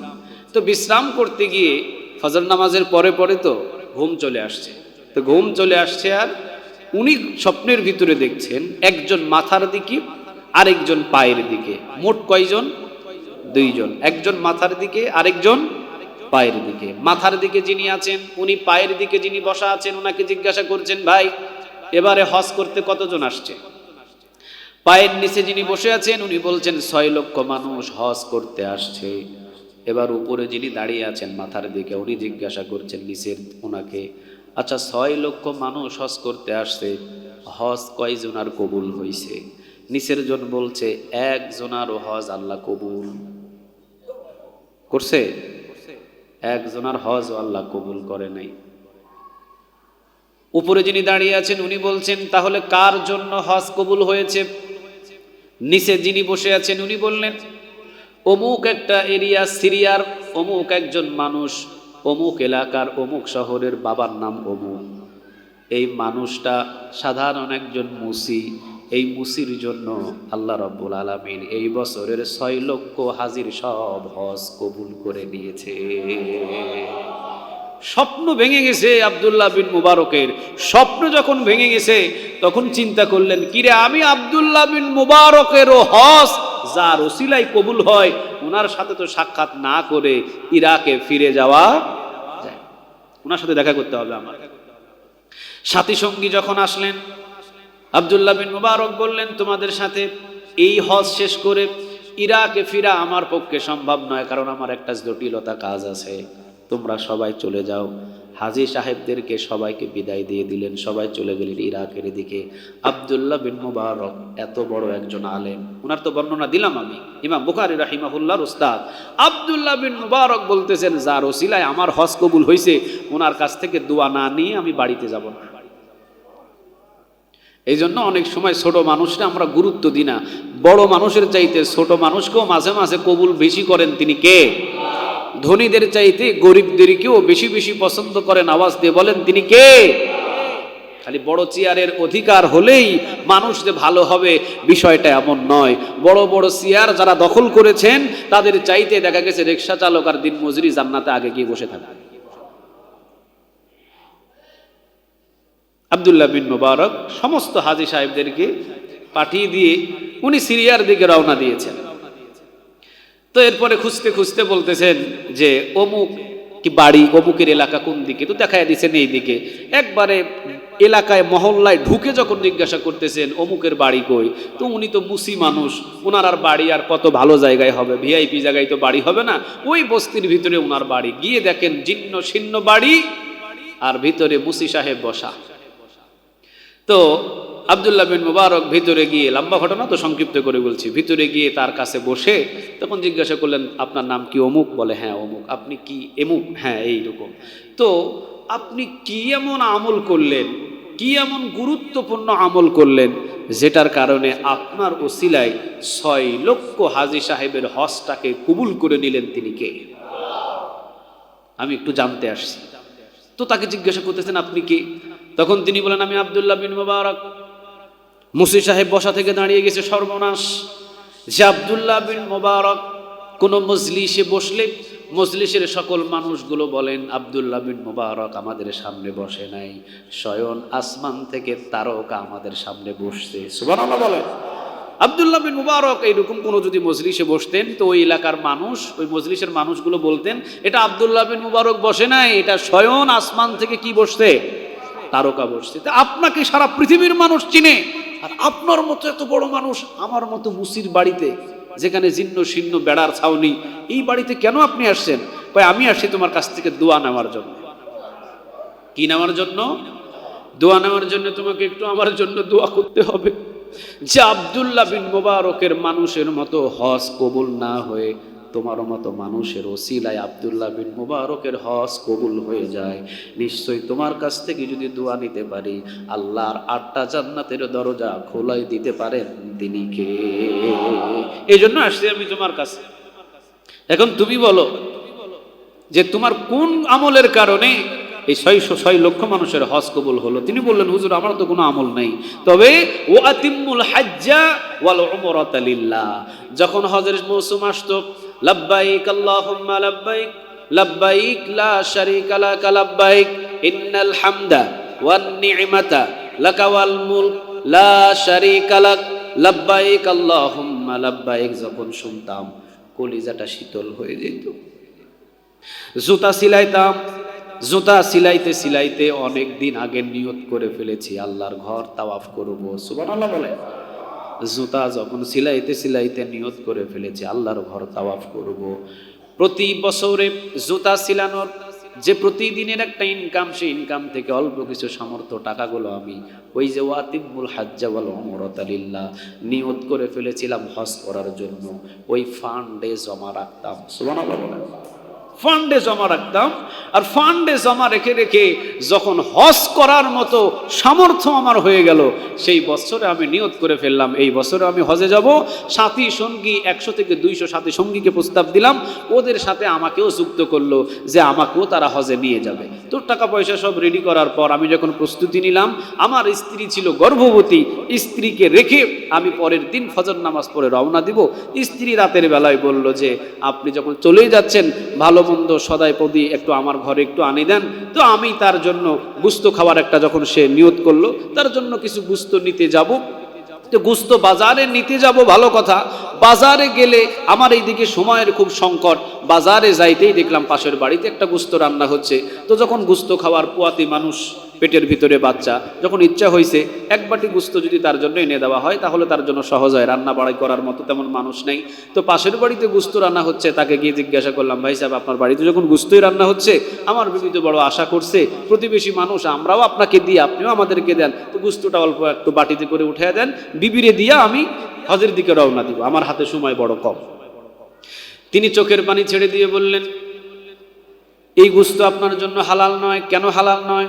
তো বিশ্রাম করতে গিয়ে ফজর নামাজের পরে পরে তো ঘুম চলে আসছে। তো ঘুম চলে আসছে, আর উনি স্বপ্নের ভিতরে দেখছেন একজন মাথার দিকে আরেকজন পায়ের দিকে। মোট কয়জন? দুইজন। একজন মাথার দিকে আরেকজন পায়ের দিকে। মাথার দিকে যিনি আছেন উনি পায়ের দিকে যিনি বসা আছেন ওনাকে জিজ্ঞাসা করছেন, ভাই এবারে হজ করতে কতজন আসছে? পায়ের নিচে যিনি বসে আছেন উনি বলছেন 6 লক্ষ মানুষ হজ করতে আসছে। এবার উপরে যিনি দাঁড়িয়ে আছেন মাথার দিকে উনি জিজ্ঞাসা করছেন নিচের ওনাকে, আচ্ছা 6 লক্ষ মানুষ হজ করতে আসছে, হজ কয়জনার কবুল হয়েছে? নিচের জন বলছে একজনারও হজ আল্লাহ কবুল করছে, একজনার হজ আল্লাহ কবুল করে নাই। উপরে যিনি দাঁড়িয়ে আছেন উনি বলছেন তাহলে কার জন্য হজ কবুল হয়েছে? নিচে যিনি বসে আছেন উনি বললেন অমুক একটা এরিয়া সিরিয়ার অমুক একজন মানুষ অমুক এলাকার অমুক শহরের বাবার নাম অমুক, এই মানুষটা সাধারণ একজন মুসি, এই মুসির জন্য আল্লাহ রাব্বুল আলামিন এই বছরের 6 লক্ষ হাজির সব হজ কবুল করে নিয়েছে। স্বপ্ন ভেঙে গেছে আব্দুল্লাহ বিন মুবারকের। স্বপ্ন যখন ভেঙে গেছে তখন চিন্তা করলেন কিরে আমি আব্দুল্লাহ বিন মুবারকেরও হজ যার ওসিলায় কবুল হয় ওনার সাথে তো সাক্ষাৎ না করে ইরাকে ফিরে যাওয়া যায়, ওনার সাথে দেখা করতে হবে আমার। সাথী সঙ্গী যখন আসলেন আব্দুল্লাহ বিন মুবারক বললেন তোমাদের সাথে এই হজ শেষ করে ইরাকে ফিরা আমার পক্ষে সম্ভব নয়, কারণ আমার একটা জটিলতা কাজ আছে, তোমরা সবাই চলে যাও। হাজী সাহেবদেরকে সবাইকে বিদায় দিয়ে দিলেন, সবাই চলে গেলেন ইরাকের দিকে। আব্দুল্লাহ বিন মুবারক এত বড় একজন আলেম, ওনার তো বর্ণনা দিলাম আমি, ইমাম বুখারী রাহিমাহুল্লাহর উস্তাদ আব্দুল্লাহ বিন মুবারক বলতেছেন যার ওসিলায় আমার হজ কবুল হয়েছে ওনার কাছ থেকে দোয়া না নিয়ে আমি বাড়িতে যাব না। এই জন্য অনেক সময় ছোট মানুষরা আমরা গুরুত্ব দিই না, বড় মানুষের চাইতে ছোট মানুষকেও মাঝে মাঝে কবুল বেশি করেন তিনি কে? ধনীদের চাইতে গরিবদেরকেও বেশি বেশি পছন্দ করেন, আওয়াজ দিয়ে বলেন তিনি কে? খালি বড় চেয়ারের অধিকার হলেই মানুষ যে ভালো হবে বিষয়টা এমন নয়। বড় বড় চেয়ার যারা দখল করেছেন তাদের চাইতে দেখা গেছে রিকশা চালক আর দিনমজুরি জান্নাতে আগে গিয়ে বসে থাকে। আব্দুল্লাহ বিন মুবারক সমস্ত হাজী সাহেবদেরকে পাঠিয়ে দিয়ে উনি সিরিয়ার দিকে রওনা দিয়েছেন। তো এরপরে খুঁজতে খুঁজতে বলতেছেন যে অমুক কি বাড়ি, অমুকের এলাকা কোন দিকে, তো দেখাই দিচ্ছেন এই দিকে। একবারে এলাকায় মহল্লায় ঢুকে যখন জিজ্ঞাসা করতেছেন অমুকের বাড়ি কই, তো উনি তো মুসি মানুষ, ওনার আর বাড়ি আর কত ভালো জায়গায় হবে, ভিআইপি জায়গায় তো বাড়ি হবে না, ওই বস্তির ভিতরে ওনার বাড়ি। গিয়ে দেখেন জীর্ণ শীর্ণ বাড়ি আর ভিতরে মুসি সাহেব বসা। তো আব্দুল্লাহ বিন মুবারক ভিতরে গিয়ে, লম্বা ঘটনা তো সংক্ষিপ্ত করে বলছি, ভিতরে গিয়ে তার কাছে বসে তখন জিজ্ঞাসা করলেন আপনার নাম কি? অমুক। বলে হ্যাঁ অমুক। আপনি কি এমুক? হ্যাঁ এইরকম। তো আপনি কি এমন আমল করলেন, কি এমন গুরুত্বপূর্ণ আমল করলেন যেটার কারণে আপনার ওসিলায় 6 লক্ষ হাজী সাহেবের হজটাকে কবুল করে নিলেন, তিনি কে? আমি একটু জানতে আসছি। তো তাকে জিজ্ঞাসা করতেছেন আপনি কি? তখন তিনি বলেন আমি আব্দুল্লাহ বিন মুবারক। মুসি সাহেব বসা থেকে দাঁড়িয়ে গেছে সর্বনাশ, যে আব্দুল্লাহ বিন মুবারক কোন মজলিসে বসলে মজলিসের সকল মানুষগুলো বলেন আব্দুল্লাহ বিন মুবারক আমাদের সামনে বসে নাই, স্বয়ং আসমান থেকে তারকা আমাদের সামনে বসছে। সুবহানাল্লাহ বলেন। আব্দুল্লাহ বিন মুবারক এইরকম কোন যদি মজলিসে বসতেন তো ওই এলাকার মানুষ, ওই মজলিসের মানুষগুলো বলতেন এটা আব্দুল্লাহ বিন মুবারক বসে নাই, এটা স্বয়ং আসমান থেকে কি বসছে? তারকা বসছে। তা আপনাকে সারা পৃথিবীর মানুষ চিনে, আর আপনার মতো এত বড় মানুষ আমার মতো মুসির বাড়িতে, যেখানে জীর্ণ শীর্ণ বেড়ার ছাউনি, এই বাড়িতে কেন আপনি আসছেন? ভাই আমি আসছি তোমার কাছ থেকে দোয়া নেওয়ার জন্য। কি নেওয়ার জন্য? দোয়া নেওয়ার জন্য। তোমাকে একটু আমার জন্য দোয়া করতে হবে যে আব্দুল্লাহ বিন মুবারকের মানুষের মতো হজ কবুল না হয়ে তোমার মতো মানুষের ওসিলায় আব্দুল্লাহ বিন মুবারকের হজ কবুল হয়ে যায়। নিশ্চয়ই তোমার কাছ থেকে যদি দোয়া নিতে পারি আল্লাহর 8টা জান্নাতের দরজা খোলাই দিতে পারেন তিনি কে? এই জন্য আসছি আমি তোমার কাছে। এখন তুমি বলো যে তোমার কোন আমলের কারণে এই 6 লক্ষ মানুষের হজ কবুল হলো? তিনি বললেন হুজুর আমার তো কোনো আমল নাই, তবে ও আতিমুল হাজ্জা ওয়াল উমরাতা লিল্লাহ। যখন হজের মৌসুম আসতো লব্বাইক আল্লাহুম্মা লব্বাইক লব্বাইক লা শারীকা লাক লব্বাইক ইন্নাল হামদা ওয়ান নি'মাতা লাকা ওয়াল মুলক লা শারীকা লাক লব্বাইক আল্লাহুম্মা লব্বাইক যখন শুনতাম কলিজাটা শীতল হয়ে যেত। জুতা সিলাইতাম, জুতা সিলাইতে সিলাইতে অনেক দিন আগে নিয়ত করে ফেলেছি আল্লাহর ঘর তাওয়াফ করব। সুবহানাল্লাহ বলে। জুতা যখন সিলাইতে সিলাইতে নিয়ত করে ফেলেছি আল্লাহর ঘর তাওয়াফ করব। প্রতি বছরে জুতা সিলানোর যে প্রতিদিনের একটা ইনকাম, সেই ইনকাম থেকে অল্প কিছু সামর্থ্য টাকাগুলো আমি ওই যে ওয়াতিবুল হাজ্জা ওয়াল উমরাতা লিল্লাহ নিয়ত করে ফেলেছিলাম হজ করার জন্য, ওই ফান্ডে জমা রাখতাম। সুবহানাল্লাহ বলেন। ফান্ডে জমা রাখতাম, আর ফান্ডে জমা রেখে রেখে যখন হজ করার মতো সামর্থ্য আমার হয়ে গেল, সেই বছরে আমি নিয়ত করে ফেললাম এই বছরে আমি হজে যাব। সাথী সঙ্গী 100 থেকে 200 সাথী সঙ্গীকে প্রস্তাব দিলাম, ওদের সাথে আমাকেও যুক্ত করলো যে আমাকেও তারা হজে নিয়ে যাবে। তো টাকা পয়সা সব রেডি করার পর আমি যখন প্রস্তুতি নিলাম, আমার স্ত্রী ছিল গর্ভবতী, স্ত্রীকে রেখে আমি পরের দিন ফজর নামাজ পড়ে রওনা দিব। স্ত্রী রাতের বেলায় বলল যে আপনি যখন চলেই যাচ্ছেন, ভালো মন্দ সদাই পদি একটু আমার ঘরে একটু আনি দেন। তো আমি তার জন্য গুস্ত খাওয়ার একটা যখন সে নিয়ত করলো, তার জন্য কিছু গুস্ত নিতে যাব। তো গুস্ত বাজারে নিতে যাব, ভালো কথা। বাজারে গেলে আমার এইদিকে সময়ের খুব সংকট, বাজারে যাইতেই দেখলাম পাশের বাড়িতে একটা গুস্ত রান্না হচ্ছে। তো যখন গুস্ত খাওয়ার পোয়াতি মানুষ, পেটের ভিতরে বাচ্চা, যখন ইচ্ছা হয়েছে এক বাটি গুস্ত যদি তার জন্য এনে দেওয়া হয় তাহলে তার জন্য সহজ হয়, রান্না বাড়াই করার মতো তেমন মানুষ নেই। তো পাশের বাড়িতে গুস্ত রান্না হচ্ছে, তাকে গিয়ে জিজ্ঞাসা করলাম, ভাই সাহেব আপনার বাড়িতে যখন গুস্তই রান্না হচ্ছে, আমার বিবি তো বড় আশা করছে, প্রতিবেশী মানুষ, আমরাও আপনাকে দিই আপনিও আমাদেরকে দেন, তো গুস্তটা অল্প একটু বাটিতে করে উঠে দেন, বিবিরে দিয়া আমি হজের দিকে রওনা দিব, আমার হাতে সময় বড় কম। তিনি চোখের পানি ছেড়ে দিয়ে বললেন, এই গুস্ত আপনার জন্য হালাল নয়। কেন হালাল নয়?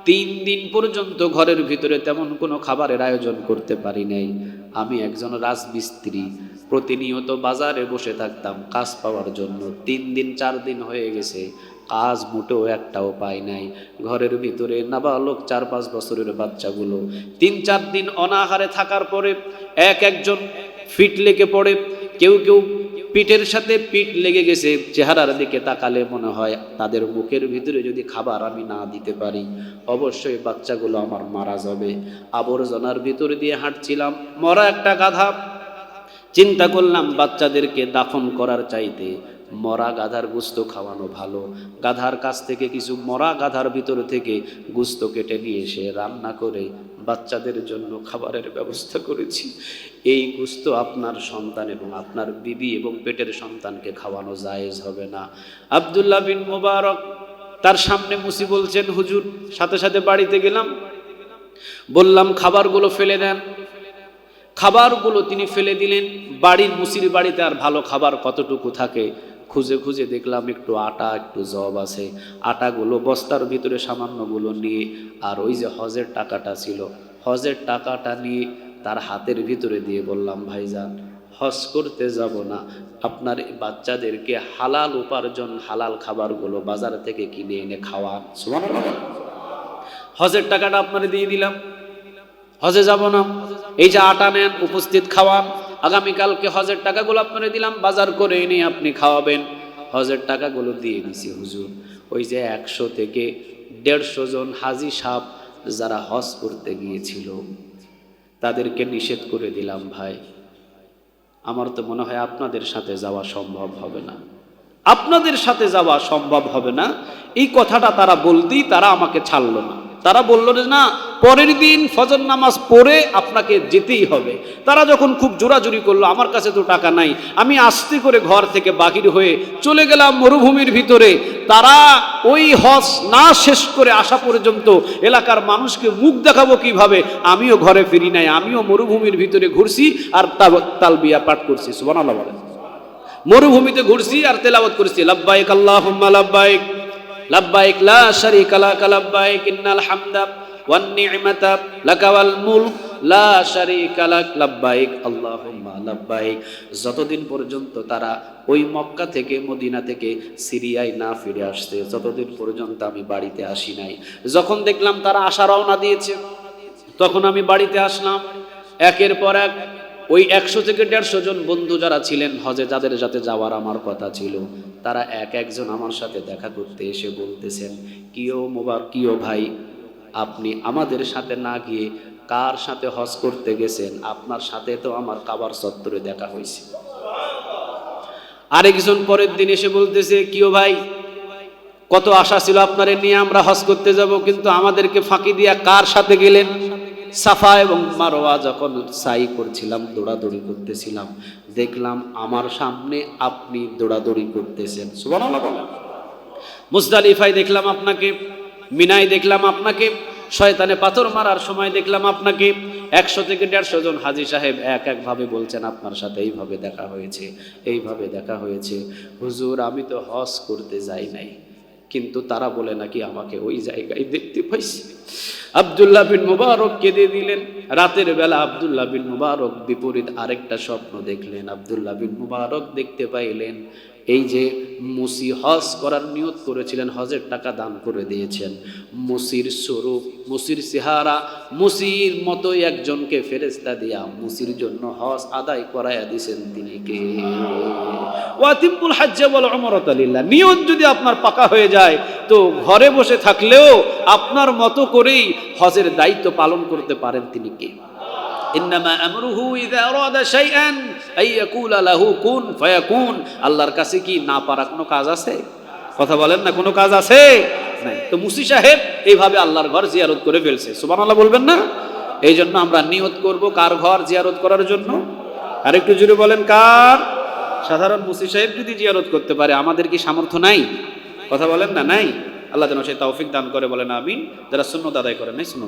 3 দিন পর্যন্ত ঘরের ভিতরে তেমন কোনো খাবারের আয়োজন করতে পারি নাই। আমি একজন রাজমিস্ত্রি, প্রতিনিয়ত বাজারে বসে থাকতাম কাজ পাওয়ার জন্য। 3 দিন 4 দিন হয়ে গেছে, কাজ মোটেও একটাও পাই নাই। ঘরের ভিতরে নাবালক 4-5 বছরের বাচ্চাগুলো 3-4 দিন অনাহারে থাকার পরে একজন ফিট লেগে পড়ে, কেউ কেউ পিঠের সাথে পিঠ লেগে গেছে। চেহারার দিকে তাকালে মনে হয় তাদের মুখের ভিতরে যদি খাবার আমি না দিতে পারি, অবশ্যই বাচ্চাগুলো আমার মারা যাবে। আবর্জনার ভিতর দিয়ে হাঁটছিলাম, মরা একটা গাধা। চিন্তা করলাম বাচ্চাদেরকে দাফন করার চাইতে মরা গাধার গুস্ত খাওয়ানো ভালো। গাধার কাছ থেকে কিছু মরা গাধার ভিতর থেকে গুস্ত কেটে নিয়ে এসে রান্না করে বাচ্চাদের জন্য খাবারের ব্যবস্থা করেছি। এই গুস্ত আপনার সন্তান এবং আপনার বিবি এবং পেটের সন্তানকে খাওয়ানো জায়েজ হবে না। আব্দুল্লাহ বিন মুবারক তার সামনে মুসি বলছেন, হুজুর। সাথে সাথে বাড়িতে গেলাম, বললাম খাবারগুলো ফেলে দেন। খাবারগুলো তিনি ফেলে দিলেন। বাড়ির মুসির বাড়িতে আর ভালো খাবার কতটুকু থাকে, খুঁজে খুঁজে দেখলাম একটু আটা, একটু জব আছে। আটাগুলো বস্তার ভিতরে সামান্যগুলো নিয়ে, আর ওই যে হজের টাকাটা ছিল, হজের টাকাটা নিয়ে তার হাতের ভিতরে দিয়ে বললাম, ভাইজান হজ করতে যাব না, আপনার বাচ্চাদেরকে হালাল উপার্জন, হালাল খাবারগুলো বাজার থেকে কিনে এনে খাওয়ান। সুবহানাল্লাহ। হজের টাকাটা আপনারে দিয়ে দিলাম, হজে যাব না, এই যে আটা নেন, উপস্থিত খাওয়ান। আগামীকালকে হজের টাকাগুলো আপনারে দিলাম, বাজার করে এনে আপনি খাওয়াবেন। হজের টাকাগুলো দিয়ে দিছি হুজুর। ওই যে 100 থেকে 150 জন হাজি সাহেব যারা হজ করতে গিয়েছিল, তাদেরকে নিষেধ করে দিলাম, ভাই আমার তো মনে হয় আপনাদের সাথে যাওয়া সম্ভব হবে না, আপনাদের সাথে যাওয়া সম্ভব হবে না। এই কথাটা তারা বলতেই তারা আমাকে ছাড়লো না। তারা বলল যে না, পরের দিন ফজর নামাজ পড়ে আপনাকে যেতেই হবে। তারা যখন খুব জোরাজুরি করলো, আমার কাছে তো টাকা নাই, আমি আস্তে করে ঘর থেকে বাহির হয়ে চলে গেলাম মরুভূমির ভিতরে। তারা ওই হজ না শেষ করে আসা পর্যন্ত এলাকার মানুষকে মুখ দেখাবো কিভাবে, আমিও ঘরে ফিরি নাই, আমিও মরুভূমির ভিতরে ঘুরছি আর তালবিয়া পাঠ করছি। সুবহানাল্লাহ বলেন। মরুভূমিতে ঘুরছি আর তেলাওয়াত করছি, লাব্বাইক আল্লাহুম্মা লাব্বাইক, লাব্বাইক লা শারীকা লাক লাব্বাইক, ইন্নাল হামদা ওয়ান নি'মাতা লাকা ওয়াল মুলক লা শারীকা লাক লাব্বাইক আল্লাহুম্মা লাব্বাইক। যতদিন পর্যন্ত তারা ওই মক্কা থেকে, মদিনা থেকে সিরিয়ায় না ফিরে আসছে, যতদিন পর্যন্ত আমি বাড়িতে আসি নাই। যখন দেখলাম তারা আসা রওনা দিয়েছে, তখন আমি বাড়িতে আসলাম। একের পর এক ওই 100 থেকে 150 জন বন্ধু যারা ছিলেন হজে, যাদের সাথে যাওয়ার আমার কথা ছিল, তারা একজন আমার সাথে দেখা করতে এসে বলতেছেন, কিও মুবারক, কিও ভাই, আপনি আমাদের সাথে না গিয়ে কার সাথে হজ করতে গেছেন? আপনার সাথে তো আমার কাবার চত্বরে দেখা হয়েছে। আরেকজন পরের দিন এসে বলতেছে, কিও ভাই, কত আশা ছিল আপনারে নিয়ে আমরা হজ করতে যাব, কিন্তু আমাদেরকে ফাঁকি দিয়া কার সাথে গেলেন? সাফা এবং মারওয়া যখন সাই করছিলাম, দৌড়াদৌড়ি করতেছিলাম, দেখলাম আমার সামনে আপনি দৌড়াদৌড়ি করতেছেন। সুবহানাল্লাহ বলেন। মুজদালিফায় দেখলাম আপনাকে, মিনায় দেখলাম আপনাকে, শয়তানে পাথর মারার সময় দেখলাম আপনাকে। 100 থেকে 150 জন হাজী সাহেব এক একভাবে বলছেন আপনার সাথে এইভাবে দেখা হয়েছে, এইভাবে দেখা হয়েছে। হুজুর আমি তো হজ করতে যাই নাই, কিন্তু তারা বলে নাকি আমাকে ওই জায়গায় দেখতে পাইছি। আব্দুল্লাহ বিন মুবারক কেঁদে দিলেন। রাতের বেলা আব্দুল্লাহ বিন মুবারক বিপরীত আরেকটা স্বপ্ন দেখলেন। আব্দুল্লাহ বিন মুবারক দেখতে পাইলেন এই যে মুসি হজ করার নিয়ত করেছিলেন, হজের টাকা দান করে দিয়েছেন, মুসির স্বরূপ, মুসির চেহারা, মুসির মতোই একজনকে ফেরেশতা দিয়া মুসির জন্য হজ আদায় করায়া দিয়েছেন। তিনি কে? ওয়াতিমুল হজ্জ ওয়াল উমরাতা লিল্লাহ। নিয়ত যদি আপনার পাকা হয়ে যায় তো ঘরে বসে থাকলেও আপনার মতো করেই হজের দায়িত্ব পালন করতে পারেন। তিনি কে? ইন্নামা আমরুহু ইযা আরাদা শাইআন আইয়াকুলা লাহু কুন ফায়াকুন। আল্লাহর কাছে কি না পারা কোনো কাজ আছে? কথা বলেন না, কোনো কাজ আছে? নাই। তো মুসি সাহেব এইভাবে আল্লাহর ঘর জিয়ারত করে ফেলছে। সুবহানাল্লাহ বলবেন না? এই জন্য আমরা নিয়ত করব কার ঘর জিয়ারত করার জন্য? আর একটু জোরে বলেন কার? সাধারণ মুসি সাহেব যদি জিয়ারত করতে পারে, আমাদের কি সামর্থ্য নাই? কথা বলেন না, নাই? আল্লাহ যেন সেই তৌফিক দান করে, বলেন আমিন। যারা সুন্নাত আদায় করেন নাই সুন্নাত